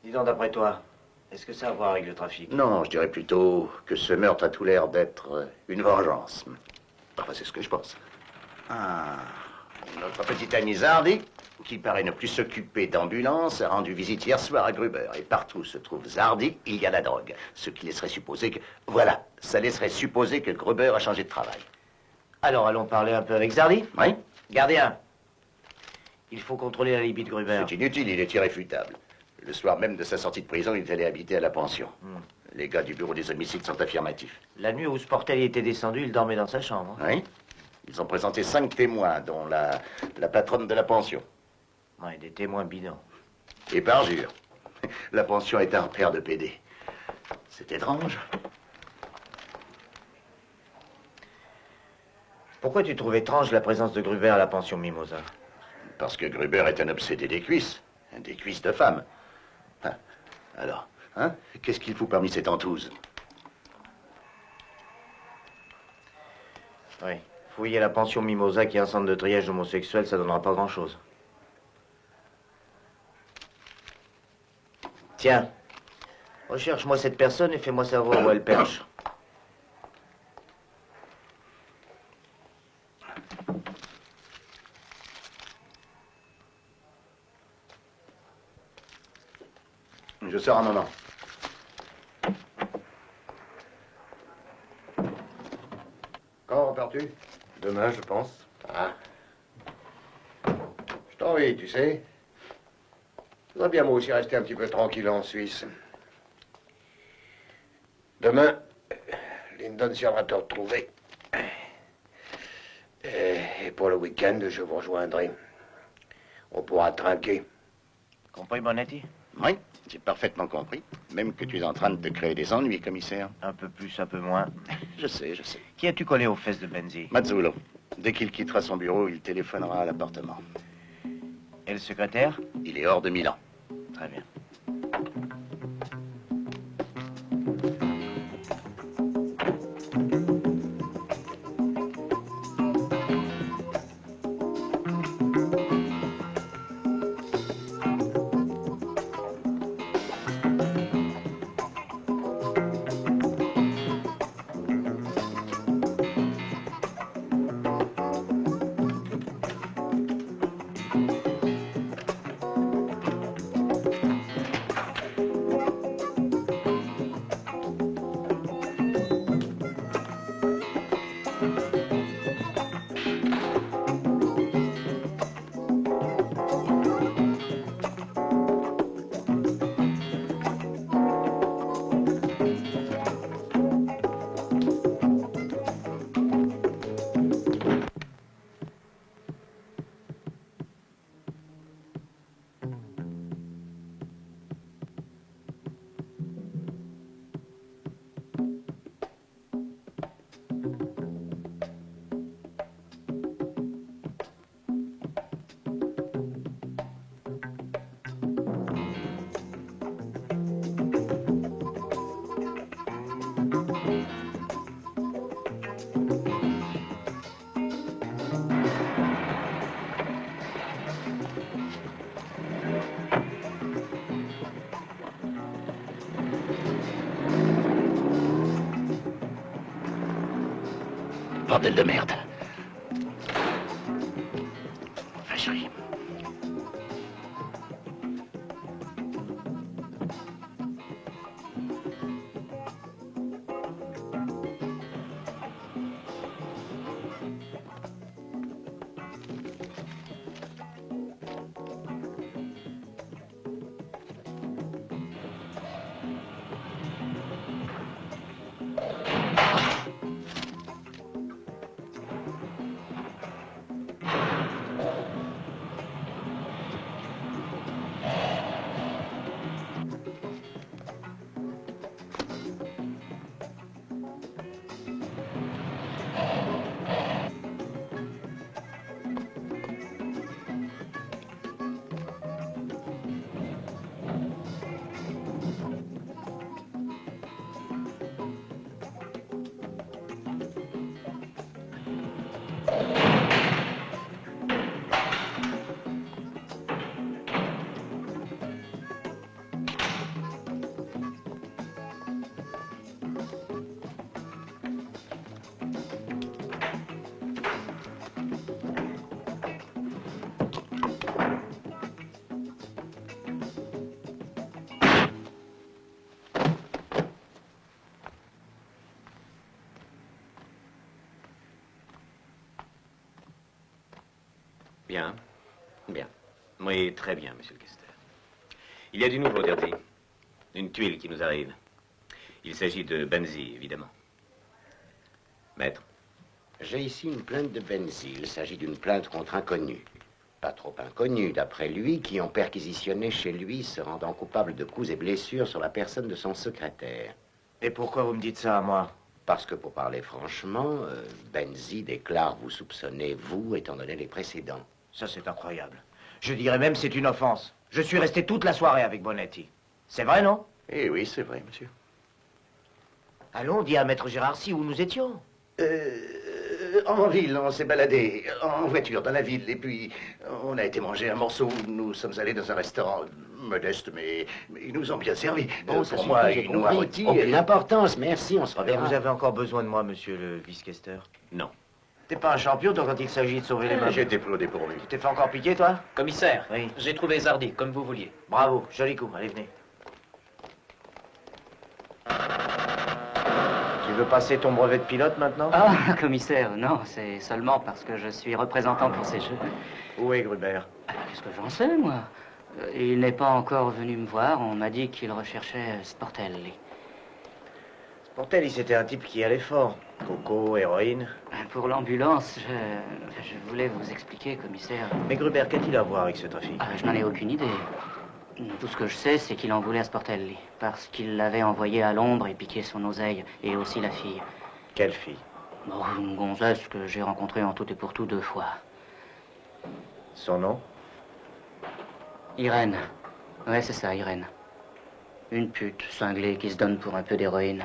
Dis donc, d'après toi, est-ce que ça a à voir avec le trafic? Non, je dirais plutôt que ce meurtre a tout l'air d'être une vengeance. Enfin, c'est ce que je pense. Ah, notre petit ami Zardi, qui paraît ne plus s'occuper d'ambulance, a rendu visite hier soir à Gruber. Et partout où se trouve Zardi, il y a la drogue. Ce qui laisserait supposer que... Voilà, ça laisserait supposer que Gruber a changé de travail. Alors, allons parler un peu avec Zardi? Oui. Gardien, il faut contrôler la libye de Gruber. C'est inutile, il est irréfutable. Le soir même de sa sortie de prison, il est allé habiter à la pension. Les gars du bureau des homicides sont affirmatifs. La nuit où Sportelli était descendu, il dormait dans sa chambre. Oui. Ils ont présenté 5 témoins, dont la patronne de la pension. Ouais, des témoins bidons. Et parjure. La pension est un repère de PD. C'est étrange. Pourquoi tu trouves étrange la présence de Gruber à la pension Mimosa? Parce que Gruber est un obsédé des cuisses de femmes. Ah, alors, hein? Qu'est-ce qu'il fout parmi ces tentouses? Oui. Fouiller la pension Mimosa, qui est un centre de triage homosexuel, ça donnera pas grand-chose. Tiens, recherche-moi cette personne et fais-moi savoir où elle perche. Je sors un moment. Quand repars-tu? Demain, je pense. Ah. Je t'envie, tu sais. Je voudrais bien moi aussi rester un petit peu tranquille en Suisse. Demain, Lyndon viendra te retrouver. Et pour le week-end, je vous rejoindrai. On pourra trinquer. Compris, Bonetti? Oui, j'ai parfaitement compris. Même que tu es en train de te créer des ennuis, commissaire. Un peu plus, un peu moins. Je sais, je sais. Qui as-tu collé aux fesses de Benzi? Mazzulo. Dès qu'il quittera son bureau, il téléphonera à l'appartement. Et le secrétaire? Il est hors de Milan. Très bien. bordel de merde. Ah, chérie. Bien. Bien. Oui, très bien, monsieur le questeur. Il y a du nouveau, Dirty. Une tuile qui nous arrive. Il s'agit de Benzi, évidemment. Maître. J'ai ici une plainte de Benzi. Il s'agit d'une plainte contre inconnu. Pas trop inconnu, d'après lui, qui ont perquisitionné chez lui, se rendant coupable de coups et blessures sur la personne de son secrétaire. Et pourquoi vous me dites ça à moi? Parce que, pour parler franchement, Benzi déclare vous soupçonner, vous, étant donné les précédents. Ça, c'est incroyable. Je dirais même c'est une offense. Je suis resté toute la soirée avec Bonetti. C'est vrai, non? Eh oui, c'est vrai, monsieur. Allons, dis à Maître Gérarcy où nous étions. En ville, on s'est baladé en voiture dans la ville, et puis on a été manger un morceau. Nous sommes allés dans un restaurant modeste, mais ils nous ont bien servi. Bon, ça pour suffit, moi, j'ai une noix compris. rôtie. Aucune importance, merci, on se reverra. Vous avez encore besoin de moi, monsieur le vice-questeur? Non. T'es pas un champion, toi, quand il s'agit de sauver les mains? J'ai été plaudé pour lui. Tu t'es fait encore piquer, toi? Commissaire, Oui. j'ai trouvé Zardy, comme vous vouliez. Bravo, joli coup, allez, venez. Tu veux passer ton brevet de pilote maintenant? Ah, commissaire, non, c'est seulement parce que je suis représentant pour ces jeux. Où est Gruber? Qu'est-ce que j'en sais, moi? Il n'est pas encore venu me voir, on m'a dit qu'il recherchait Sportelli. Sportelli, c'était un type qui allait fort. Coco, héroïne. Pour l'ambulance, je voulais vous expliquer, commissaire. Mais Gruber, qu'a-t-il à voir avec ce trafic? Je n'en ai aucune idée. Tout ce que je sais, c'est qu'il en voulait à Sportelli, parce qu'il l'avait envoyé à l'ombre et piqué son oseille, et aussi la fille. Quelle fille? Bon, une gonzesse que j'ai rencontrée en tout et pour tout 2 fois. Son nom? Irène. Ouais, c'est ça, Irène. Une pute cinglée qui se donne pour un peu d'héroïne.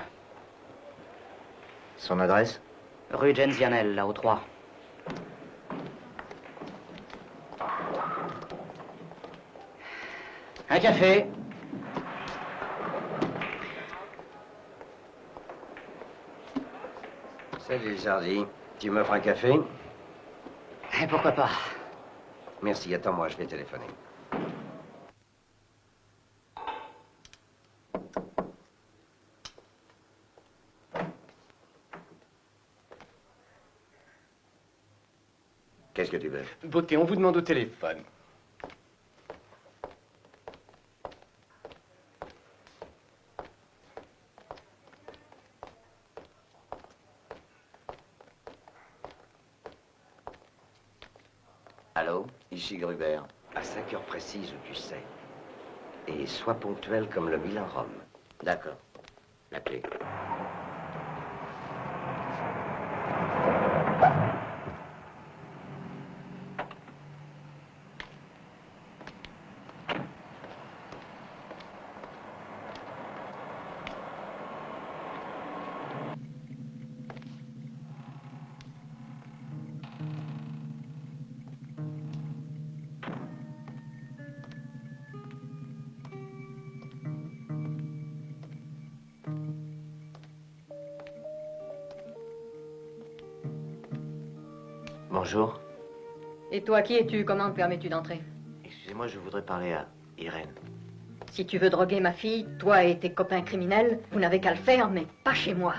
Son adresse? Rue Genzianel, là, au 3. Un café. Salut, Zardy. Tu m'offres un café? Et pourquoi pas? Merci, attends-moi, je vais téléphoner. Qu'est-ce que tu veux? Beauté, on vous demande au téléphone. Allô? Ici Gruber. À 5 heures précises où tu sais. Et sois ponctuel comme le Milan-Rome. D'accord. La clé. Bonjour. Et toi, qui es-tu? Comment te permets-tu d'entrer? Excusez-moi, je voudrais parler à Irène. Si tu veux droguer ma fille, toi et tes copains criminels, vous n'avez qu'à le faire, mais pas chez moi.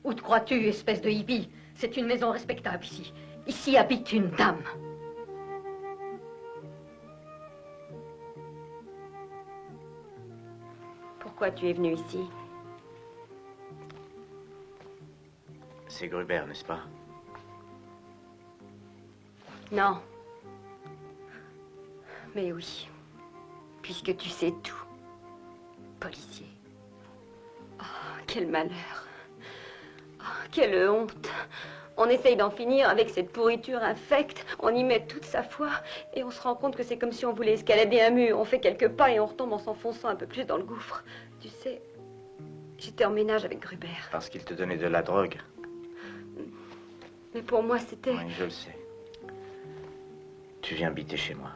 Où te crois-tu, espèce de hippie? C'est une maison respectable ici. Ici habite une dame. Pourquoi tu es venu ici? C'est Gruber, n'est-ce pas? Non. Mais oui. Puisque tu sais tout. Policier. Oh, quel malheur. Oh, quelle honte. On essaye d'en finir avec cette pourriture infecte. On y met toute sa foi. Et on se rend compte que c'est comme si on voulait escalader un mur. On fait quelques pas et on retombe en s'enfonçant un peu plus dans le gouffre. Tu sais, j'étais en ménage avec Gruber. Parce qu'il te donnait de la drogue. Mais pour moi, c'était... Oui, je le sais. Tu viens habiter chez moi.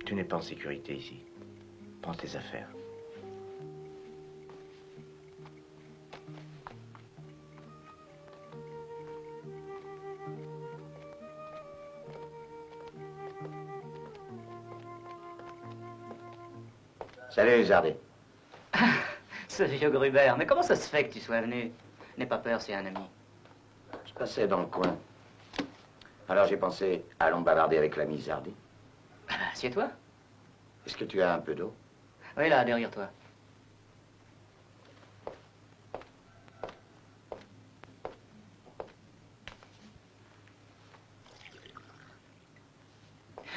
Tu n'es pas en sécurité ici. Prends tes affaires. Salut, Zardy. Ce vieux Gruber, mais comment ça se fait que tu sois venu? N'aie pas peur, c'est un ami. Je passais dans le coin. Alors j'ai pensé, allons bavarder avec l'ami Zardy. Assieds-toi. Est-ce que tu as un peu d'eau? Oui, là, derrière toi.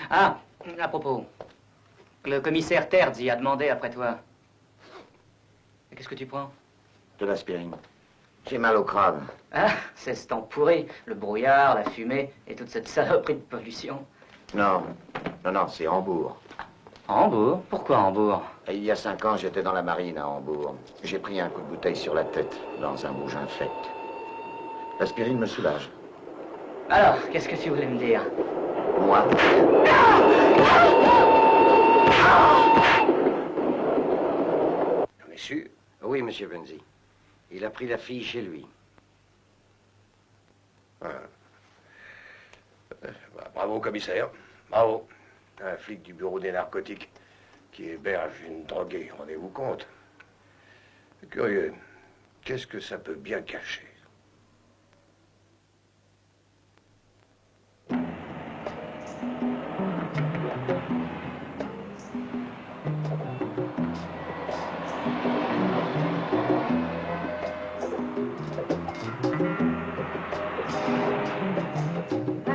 Ah, à propos, le commissaire Terzi a demandé après toi. Qu'est-ce que tu prends? De l'aspirine. J'ai mal au crâne. Ah, c'est ce temps pourri, le brouillard, la fumée et toute cette saloperie de pollution. Non, non, c'est Hambourg. Hambourg? Pourquoi Hambourg? Il y a 5 ans, j'étais dans la marine à Hambourg. J'ai pris un coup de bouteille sur la tête, dans un bouge infect. L'aspirine me soulage. Alors, qu'est-ce que tu voulais me dire? Moi? Monsieur? Oui, monsieur Benzi. Il a pris la fille chez lui. Ah. Bravo, commissaire. Bravo. Un flic du bureau des narcotiques qui héberge une droguée, rendez-vous compte? Curieux. Qu'est-ce que ça peut bien cacher?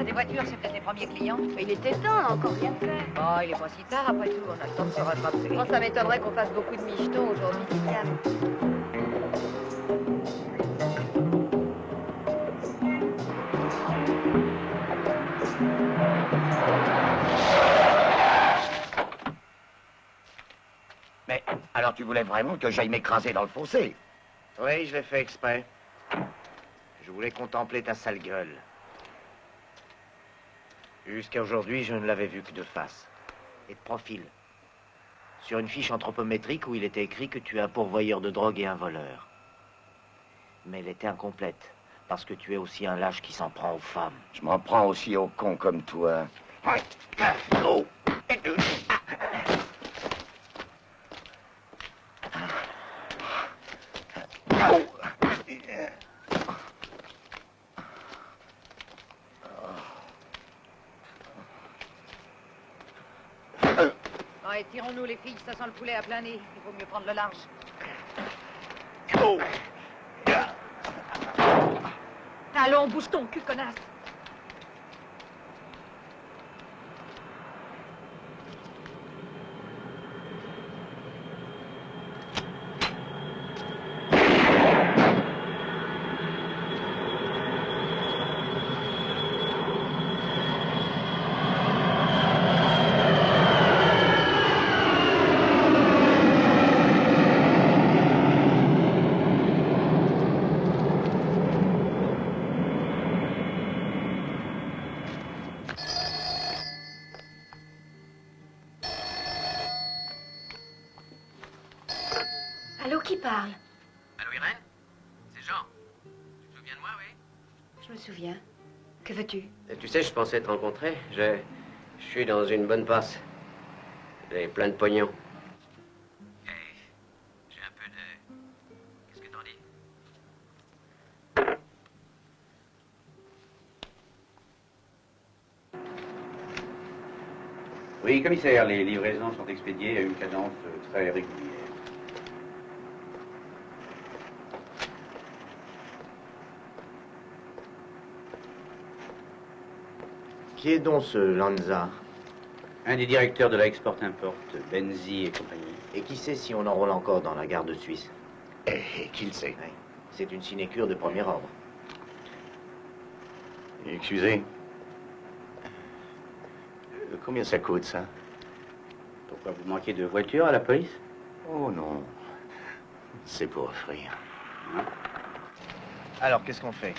Des voitures, c'est peut-être les premiers clients. Mais il était temps, on a encore rien fait. Oh, il est pas si tard après tout, on a le temps de se rattraper. Moi, ça m'étonnerait qu'on fasse beaucoup de michetons aujourd'hui, Tiziane. Mais alors tu voulais vraiment que j'aille m'écraser dans le fossé? Oui, je l'ai fait exprès. Je voulais contempler ta sale gueule. Jusqu'à aujourd'hui, je ne l'avais vu que de face. Et de profil. Sur une fiche anthropométrique où il était écrit que tu es un pourvoyeur de drogue et un voleur. Mais elle était incomplète. Parce que tu es aussi un lâche qui s'en prend aux femmes. Je m'en prends aussi aux cons comme toi. Oh. Ouais, tirons-nous les filles, ça sent le poulet à plein nez. Il vaut mieux prendre le large. Allons, bouge ton cul, connasse. Allô, qui parle? Allô, Irène? C'est Jean. souviens. Que veux-tu? Tu sais, je pensais te rencontrer. Je suis dans une bonne passe. J'ai plein de pognon. J'ai un peu de... Qu'est-ce que t'en dis? Oui, commissaire, les livraisons sont expédiées à une cadence très régulière. Qui est donc ce Lanza? Un des directeurs de la Export-Import, Benzi et compagnie. Et qui sait si on enrôle encore dans la garde suisse? Et qui le sait? Oui. C'est une sinécure de premier ordre. Excusez. Combien ça coûte, ça? Pourquoi vous manquez de voiture à la police? Oh non. C'est pour offrir. Alors, qu'est-ce qu'on fait?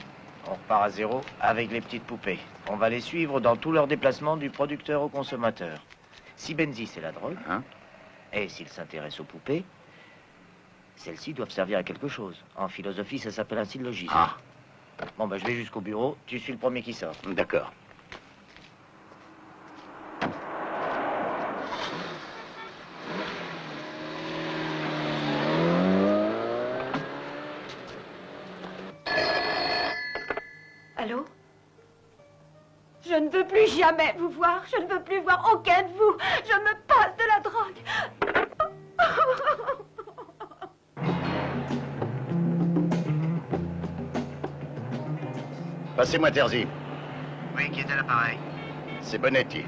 On repart à zéro avec les petites poupées. On va les suivre dans tous leurs déplacements du producteur au consommateur. Si Benzi, c'est la drogue, et s'il s'intéresse aux poupées, celles-ci doivent servir à quelque chose. En philosophie, ça s'appelle un syllogisme. Bon, ben, je vais jusqu'au bureau. Tu suis le premier qui sort. D'accord. Allô? Je ne veux plus jamais vous voir. Je ne veux plus voir aucun de vous. Je me passe de la drogue. Passez-moi Terzi. Oui, qui est à l'appareil? C'est Bonetti.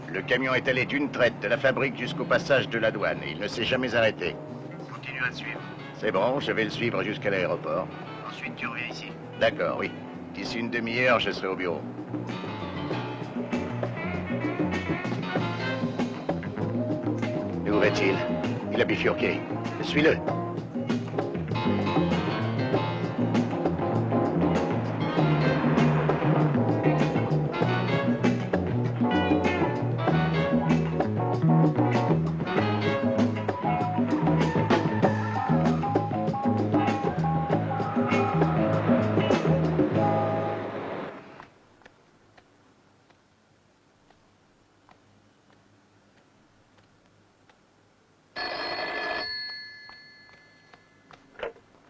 Le camion est allé d'une traite de la fabrique jusqu'au passage de la douane et il ne s'est jamais arrêté. Continue à le suivre. C'est bon, je vais le suivre jusqu'à l'aéroport. Ensuite, tu reviens ici. D'accord, oui. D'ici une demi-heure, je serai au bureau. Où va-t-il? Il a bifurqué. Suis-le.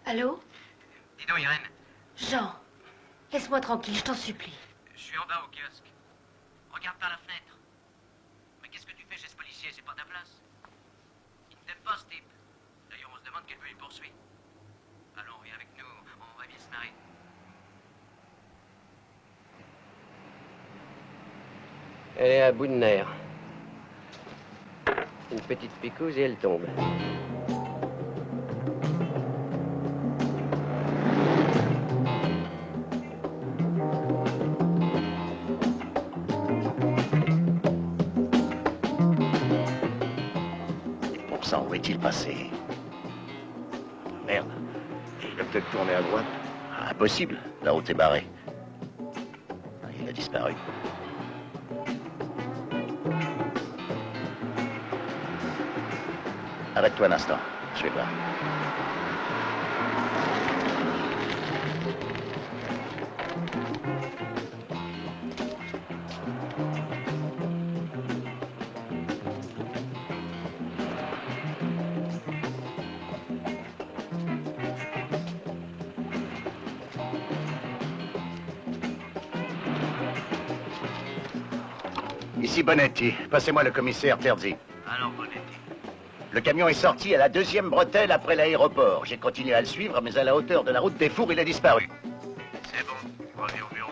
Allô? Dis donc, Irène. Jean, laisse-moi tranquille, je t'en supplie. Je suis en bas au kiosque. Regarde par la fenêtre. Mais qu'est-ce que tu fais chez ce policier? C'est pas ta place. Il ne t'aime pas, ce type. D'ailleurs, on se demande quel but il poursuit. Allons, viens avec nous. On va bien se marrer. Elle est à bout de nerfs. Une petite picouse et elle tombe. Où est-il passé? Merde. Il a peut-être tourné à droite. Impossible. La route est barrée. Il a disparu. Arrête-toi un instant. Je vais voir. Ici Bonetti. Passez-moi le commissaire Terzi. Alors, Bonetti. Le camion est sorti à la 2e bretelle après l'aéroport. J'ai continué à le suivre, mais à la hauteur de la route des Fours, il a disparu. C'est bon. Reviens au bureau.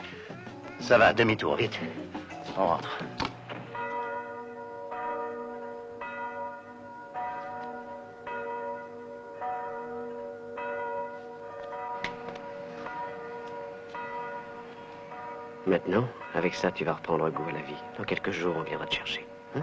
Ça va, demi-tour, vite. On rentre. Maintenant, avec ça, tu vas reprendre goût à la vie. Dans quelques jours, on viendra te chercher. Hein?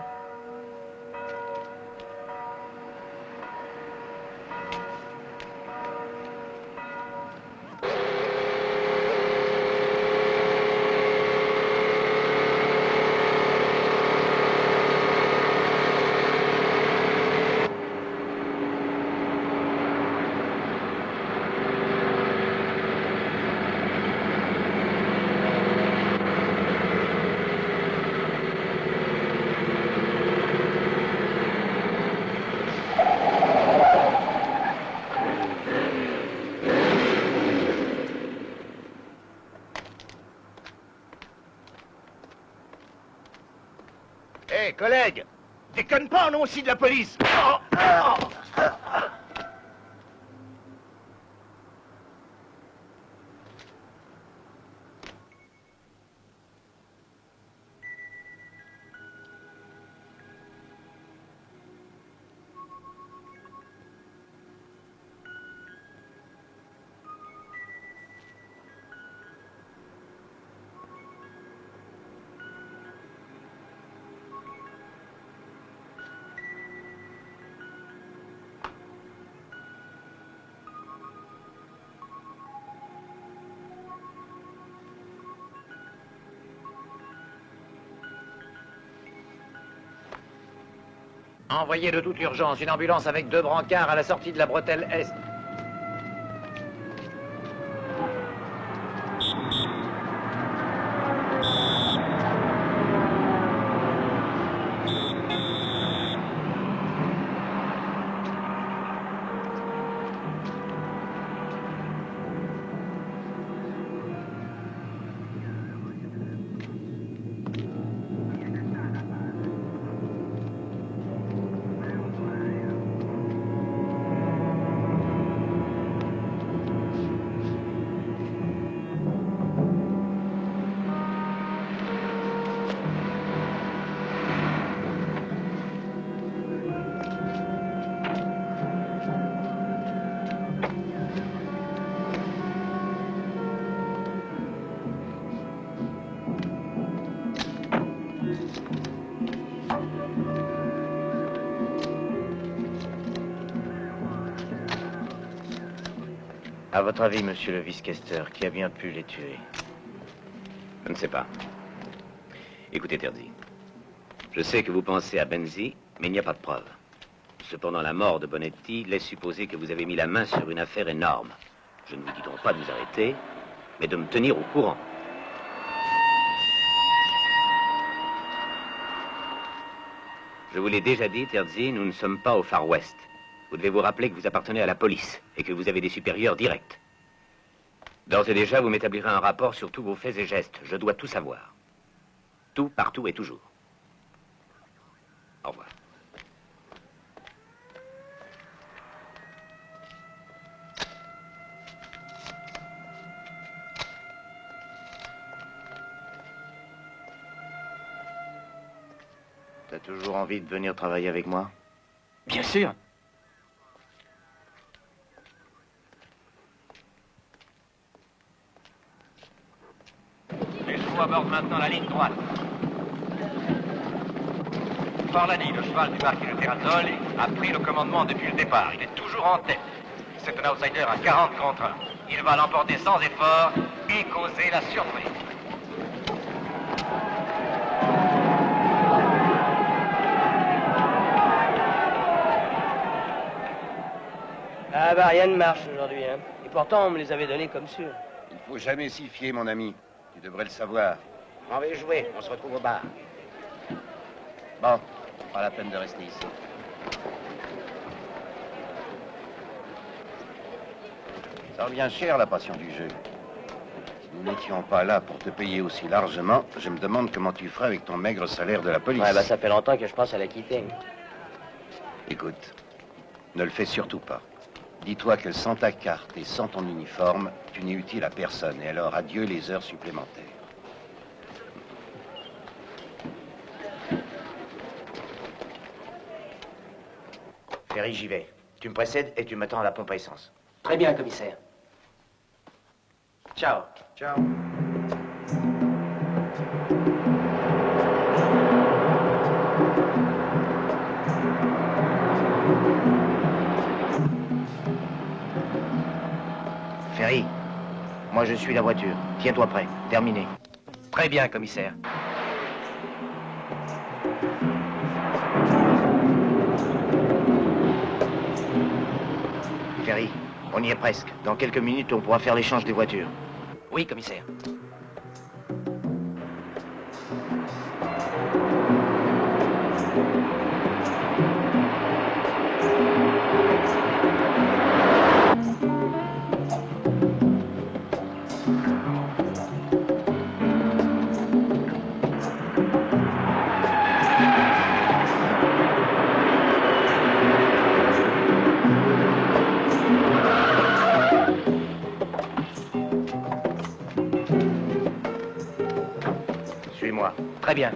Hé, collègue, déconne pas, on est aussi de la police. Envoyez de toute urgence une ambulance avec 2 brancards à la sortie de la bretelle Est. À votre avis, monsieur le vice-questeur, qui a bien pu les tuer? Je ne sais pas. Écoutez, Terzi. Je sais que vous pensez à Benzi, mais il n'y a pas de preuves. Cependant, la mort de Bonetti laisse supposer que vous avez mis la main sur une affaire énorme. Je ne vous dis donc pas de nous arrêter, mais de me tenir au courant. Je vous l'ai déjà dit, Terzi, nous ne sommes pas au Far West. Vous devez vous rappeler que vous appartenez à la police et que vous avez des supérieurs directs. D'ores et déjà, vous m'établirez un rapport sur tous vos faits et gestes. Je dois tout savoir. Tout, partout et toujours. Au revoir. T'as toujours envie de venir travailler avec moi? Bien sûr. Les chevaux abordent maintenant la ligne droite. Forlani, le cheval du marquis de Terrazol, a pris le commandement depuis le départ. Il est toujours en tête. C'est un outsider à 40 contre 1. Il va l'emporter sans effort et causer la surprise. Ah bah rien ne marche aujourd'hui, hein. Et pourtant on me les avait donnés comme sûrs. Il faut jamais s'y fier, mon ami. Tu devrais le savoir. On va y jouer, on se retrouve au bar. Bon, pas la peine de rester ici. Ça revient cher, la passion du jeu. Si nous n'étions pas là pour te payer aussi largement, je me demande comment tu ferais avec ton maigre salaire de la police. Ouais, bah ça fait longtemps que je pense à la quitter. Écoute, ne le fais surtout pas. Dis-toi que sans ta carte et sans ton uniforme, tu n'es utile à personne. Et alors, adieu les heures supplémentaires. Ferry, j'y vais. Tu me précèdes et tu m'attends à la pompe à essence. Très bien, commissaire. Ciao. Ciao. Ferry, moi je suis la voiture. Tiens-toi prêt. Terminé. Très bien, commissaire. Ferry, on y est presque. Dans quelques minutes, on pourra faire l'échange des voitures. Oui, commissaire. Très bien.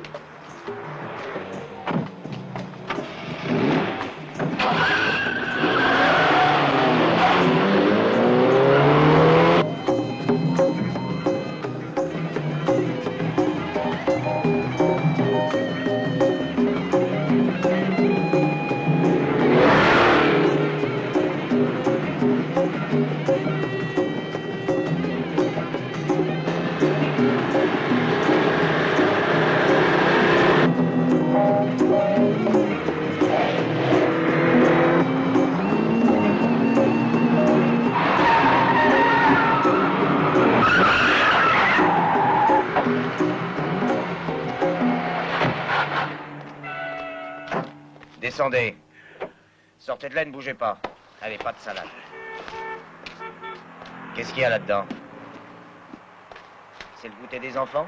Descendez. Sortez de là, ne bougez pas. Allez, pas de salade. Qu'est-ce qu'il y a là-dedans? C'est le goûter des enfants?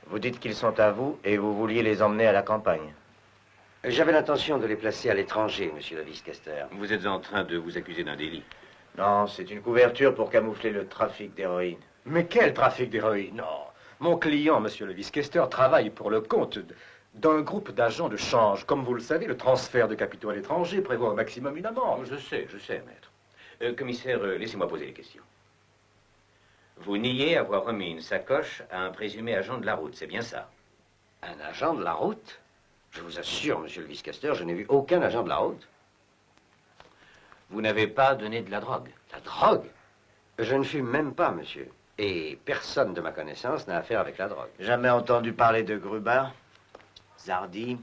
Vous dites qu'ils sont à vous et vous vouliez les emmener à la campagne. J'avais l'intention de les placer à l'étranger, monsieur le vice-questeur. Vous êtes en train de vous accuser d'un délit. Non, c'est une couverture pour camoufler le trafic d'héroïne. Mais quel trafic d'héroïne? Non. Mon client, monsieur le vice-questeur, travaille pour le compte d'un groupe d'agents de change. Comme vous le savez, le transfert de capitaux à l'étranger prévoit au maximum une amende. Je sais, maître. Commissaire, laissez-moi poser les questions. Vous niez avoir remis une sacoche à un présumé agent de la route, c'est bien ça? Un agent de la route? Je vous assure, monsieur le vice-questeur, je n'ai vu aucun agent de la route. Vous n'avez pas donné de la drogue? La drogue? Je ne fume même pas, monsieur. Et personne de ma connaissance n'a affaire avec la drogue. Jamais entendu parler de Gruber? Zardi?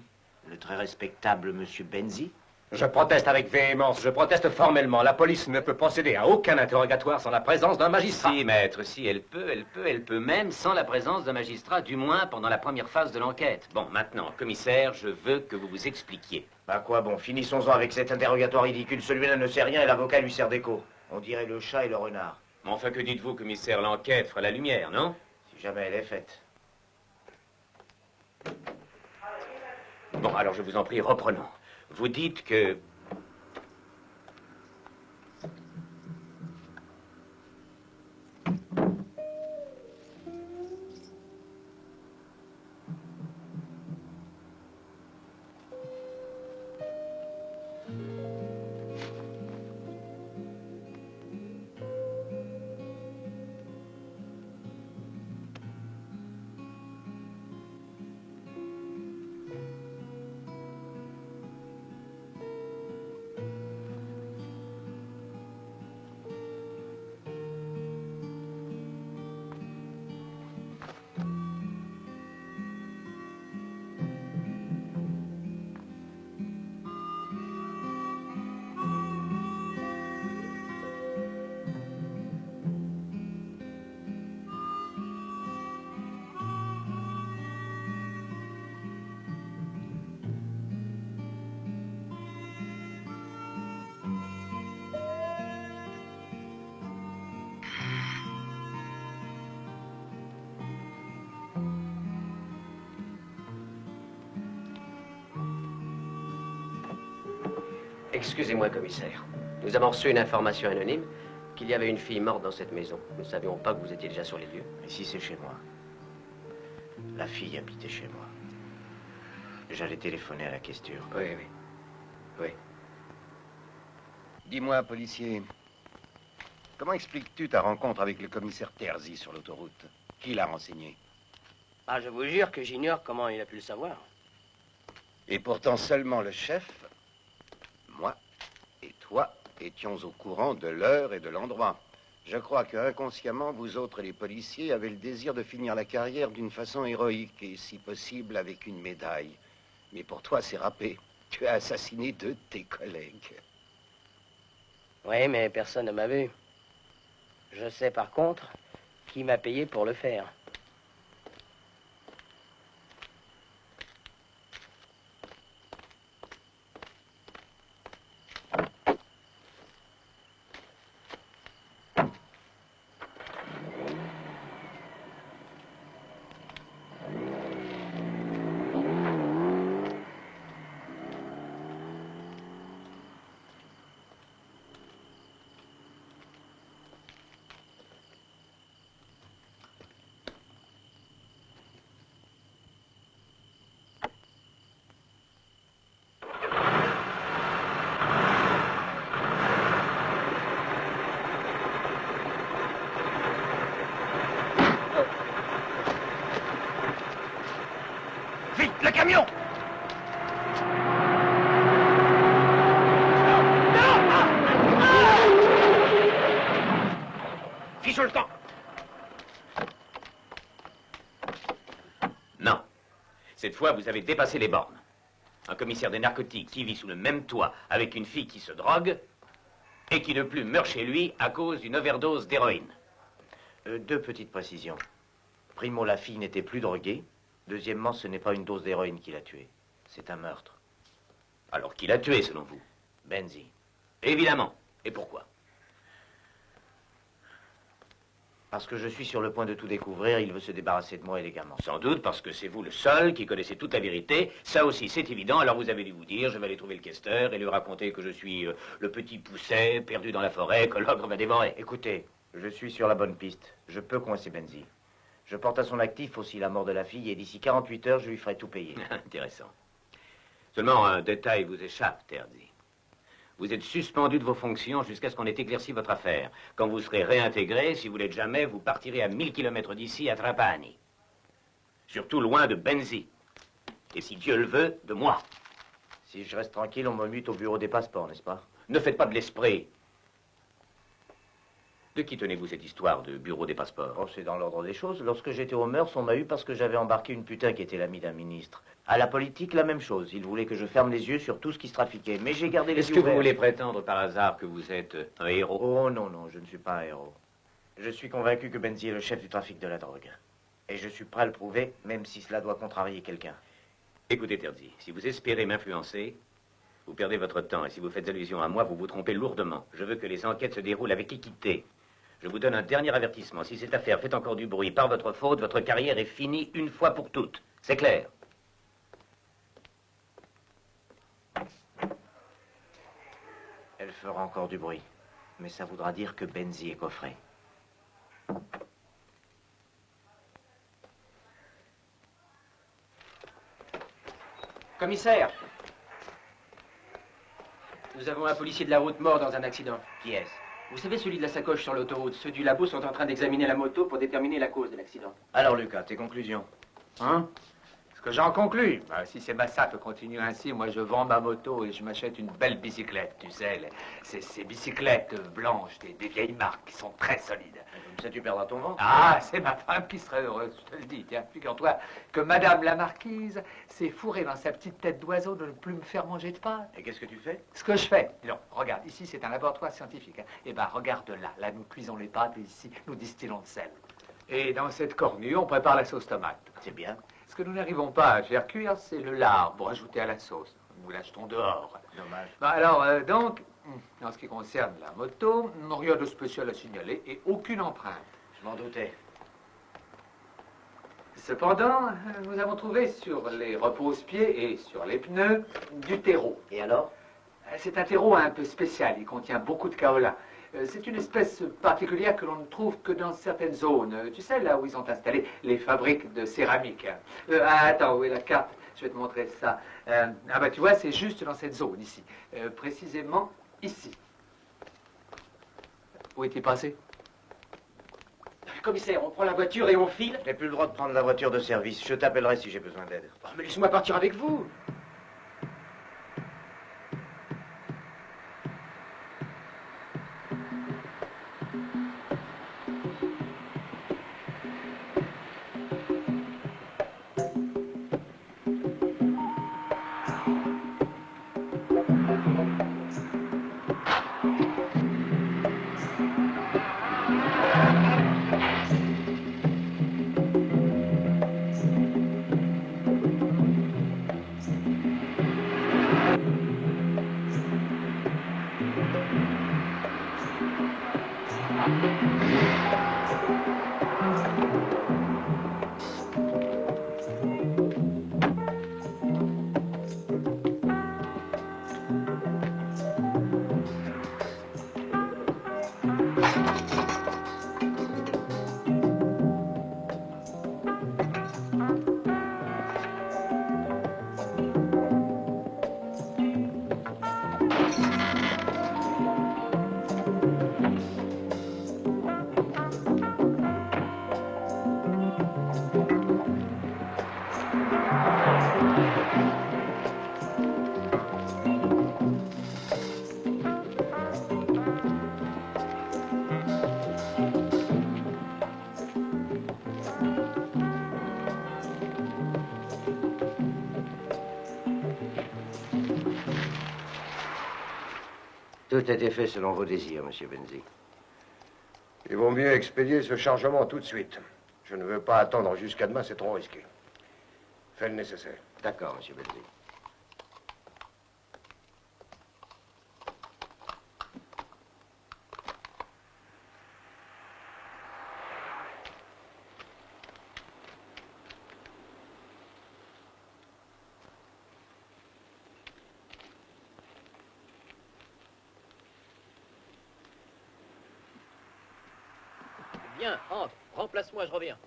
Le très respectable monsieur Benzi? Je proteste avec véhémence, je proteste formellement. La police ne peut procéder à aucun interrogatoire sans la présence d'un magistrat. Si, maître, si, elle peut même sans la présence d'un magistrat, du moins pendant la première phase de l'enquête. Bon, maintenant, commissaire, je veux que vous vous expliquiez. Bah quoi, bon, finissons-en avec cet interrogatoire ridicule. Celui-là ne sait rien et l'avocat lui sert d'écho. On dirait le chat et le renard. Mais enfin, que dites-vous, commissaire? L'enquête fera la lumière, non? Si jamais elle est faite. Bon, alors je vous en prie, reprenons. Vous dites que... Excusez-moi, commissaire. Nous avons reçu une information anonyme qu'il y avait une fille morte dans cette maison. Nous ne savions pas que vous étiez déjà sur les lieux. Ici, c'est chez moi. La fille habitait chez moi. J'allais téléphoner à la questure. Oui. Dis-moi, policier, comment expliques-tu ta rencontre avec le commissaire Terzi sur l'autoroute? Qui l'a renseigné? Ah, je vous jure que j'ignore comment il a pu le savoir. Et pourtant seulement le chef, moi et toi étions au courant de l'heure et de l'endroit. Je crois que inconsciemment, vous autres, les policiers, avez le désir de finir la carrière d'une façon héroïque et, si possible, avec une médaille. Mais pour toi, c'est râpé. Tu as assassiné 2 de tes collègues. Oui, mais personne ne m'a vu. Je sais par contre qui m'a payé pour le faire. Vite, le camion! Fiche le temps! Non. Cette fois, vous avez dépassé les bornes. Un commissaire des narcotiques qui vit sous le même toit avec une fille qui se drogue et qui ne plus meurt chez lui à cause d'une overdose d'héroïne. Deux petites précisions. Primo, la fille n'était plus droguée. Deuxièmement, ce n'est pas une dose d'héroïne qui l'a tuée. C'est un meurtre. Alors qui l'a tué, selon vous? Benzi. Évidemment. Et pourquoi? Parce que je suis sur le point de tout découvrir, il veut se débarrasser de moi et des gamins. Sans doute parce que c'est vous le seul qui connaissez toute la vérité. Ça aussi, c'est évident. Alors vous avez dû vous dire, je vais aller trouver le questeur et lui raconter que je suis le petit pousset perdu dans la forêt que l'ogre va dévorer. Écoutez, je suis sur la bonne piste. Je peux coincer Benzi. Je porte à son actif aussi la mort de la fille et d'ici 48 heures, je lui ferai tout payer. Intéressant. Seulement un détail vous échappe, Terzi. Vous êtes suspendu de vos fonctions jusqu'à ce qu'on ait éclairci votre affaire. Quand vous serez réintégré, si vous l'êtes jamais, vous partirez à 1000 km d'ici, à Trapani. Surtout loin de Benzi. Et si Dieu le veut, de moi. Si je reste tranquille, on me mute au bureau des passeports, n'est-ce pas? Ne faites pas de l'esprit. De qui tenez-vous cette histoire de bureau des passeports? Oh, c'est dans l'ordre des choses. Lorsque j'étais aux Mœurs, on m'a eu parce que j'avais embarqué une putain qui était l'amie d'un ministre. À la politique, la même chose. Il voulait que je ferme les yeux sur tout ce qui se trafiquait. Mais j'ai gardé les yeux Est-ce que ouverts. vous voulez prétendre par hasard que vous êtes un héros? Oh non, non, je ne suis pas un héros. Je suis convaincu que Benzi est le chef du trafic de la drogue. Et je suis prêt à le prouver, même si cela doit contrarier quelqu'un. Écoutez, Terzi, si vous espérez m'influencer, vous perdez votre temps. Et si vous faites allusion à moi, vous vous trompez lourdement. Je veux que les enquêtes se déroulent avec équité. Je vous donne un dernier avertissement. Si cette affaire fait encore du bruit par votre faute, votre carrière est finie une fois pour toutes. C'est clair? Elle fera encore du bruit. Mais ça voudra dire que Benzi est coffré. Commissaire, nous avons un policier de la route mort dans un accident. Qui est-ce? Vous savez, celui de la sacoche sur l'autoroute. Ceux du labo sont en train d'examiner la moto pour déterminer la cause de l'accident. Alors, Lucas, tes conclusions? Hein? Ce que j'en conclus, si ces massacres continuent ainsi, moi je vends ma moto et je m'achète une belle bicyclette, tu sais, ces bicyclettes blanches, des vieilles marques qui sont très solides. Comme ça tu perdras ton ventre. Ah, c'est ma femme qui serait heureuse, je te le dis. Tiens, figure-toi que Madame la Marquise s'est fourrée dans sa petite tête d'oiseau de ne plus me faire manger de pâtes. Et qu'est-ce que tu fais? Ce que je fais, non, regarde, ici c'est un laboratoire scientifique. Hein. Eh ben, regarde là nous cuisons les pâtes et ici nous distillons le sel. Et dans cette cornue, on prépare la sauce tomate. C'est bien. Ce que nous n'arrivons pas à faire cuire, c'est le lard pour ajouter à la sauce. Nous l'achetons dehors. Dommage. Bon, alors, donc, en ce qui concerne la moto, rien de spécial à signaler et aucune empreinte. Je m'en doutais. Cependant, nous avons trouvé sur les repose-pieds et sur les pneus du terreau. Et alors? C'est un terreau un peu spécial, il contient beaucoup de kaolin. C'est une espèce particulière que l'on ne trouve que dans certaines zones. Tu sais, là où ils ont installé les fabriques de céramique. Attends, où est la carte? Je vais te montrer ça. Ah bah tu vois, c'est juste dans cette zone, ici. Précisément ici. Où est-il passé? Commissaire, on prend la voiture et on file? Je n'ai plus le droit de prendre la voiture de service. Je t'appellerai si j'ai besoin d'aide. Oh, mais laisse-moi partir avec vous. Tout a été fait selon vos désirs, monsieur Benzi. Il vaut mieux expédier ce chargement tout de suite. Je ne veux pas attendre jusqu'à demain, c'est trop risqué. Fais le nécessaire. D'accord, monsieur Benzi. Viens, entre. Remplace-moi, je reviens.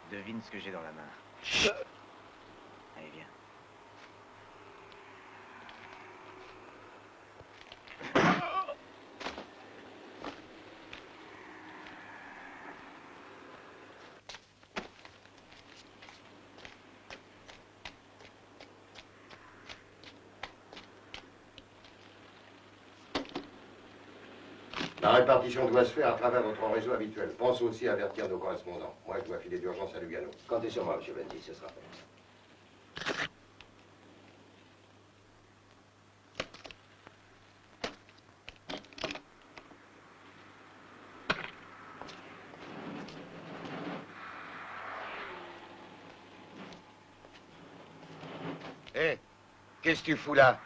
Devine ce que j'ai dans la main. Chut. Allez, viens. La répartition doit se faire à travers votre réseau habituel. Pense aussi à avertir nos correspondants. Moi, je dois filer d'urgence à Lugano. Comptez sur moi, monsieur Benzi, ce sera fait. Hé, qu'est-ce que tu fous là?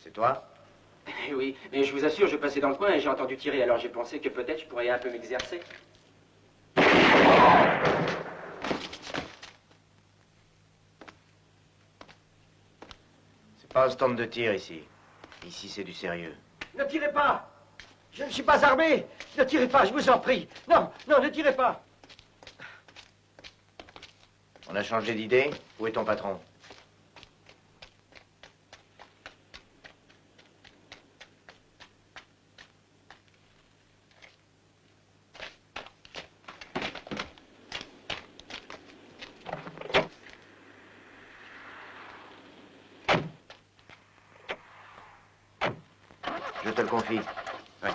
C'est toi? Oui, mais je vous assure, je passais dans le coin et j'ai entendu tirer, alors j'ai pensé que peut-être je pourrais un peu m'exercer. C'est pas un stand de tir ici. Ici, c'est du sérieux. Ne tirez pas! Je ne suis pas armé! Ne tirez pas, je vous en prie! Non, non, ne tirez pas! On a changé d'idée? Où est ton patron? Je te le confie. Ouais.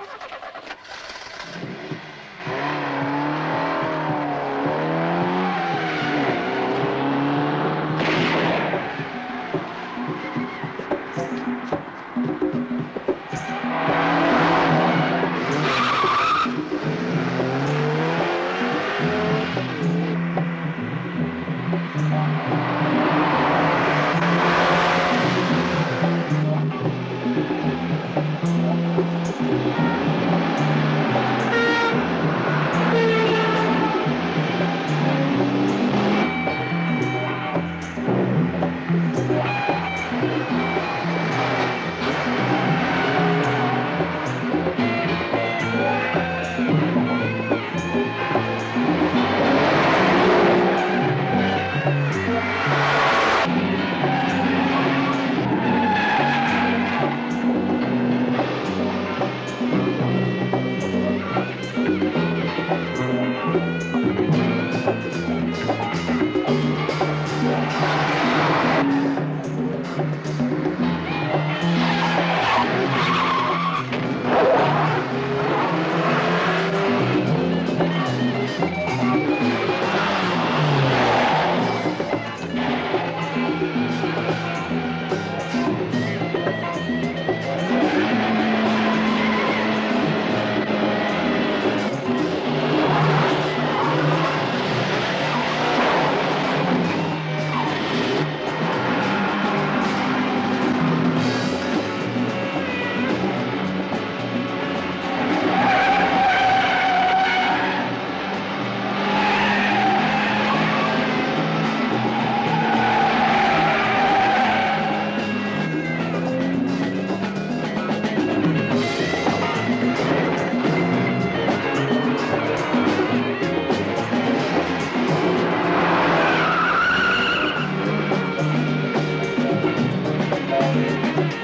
Thank you.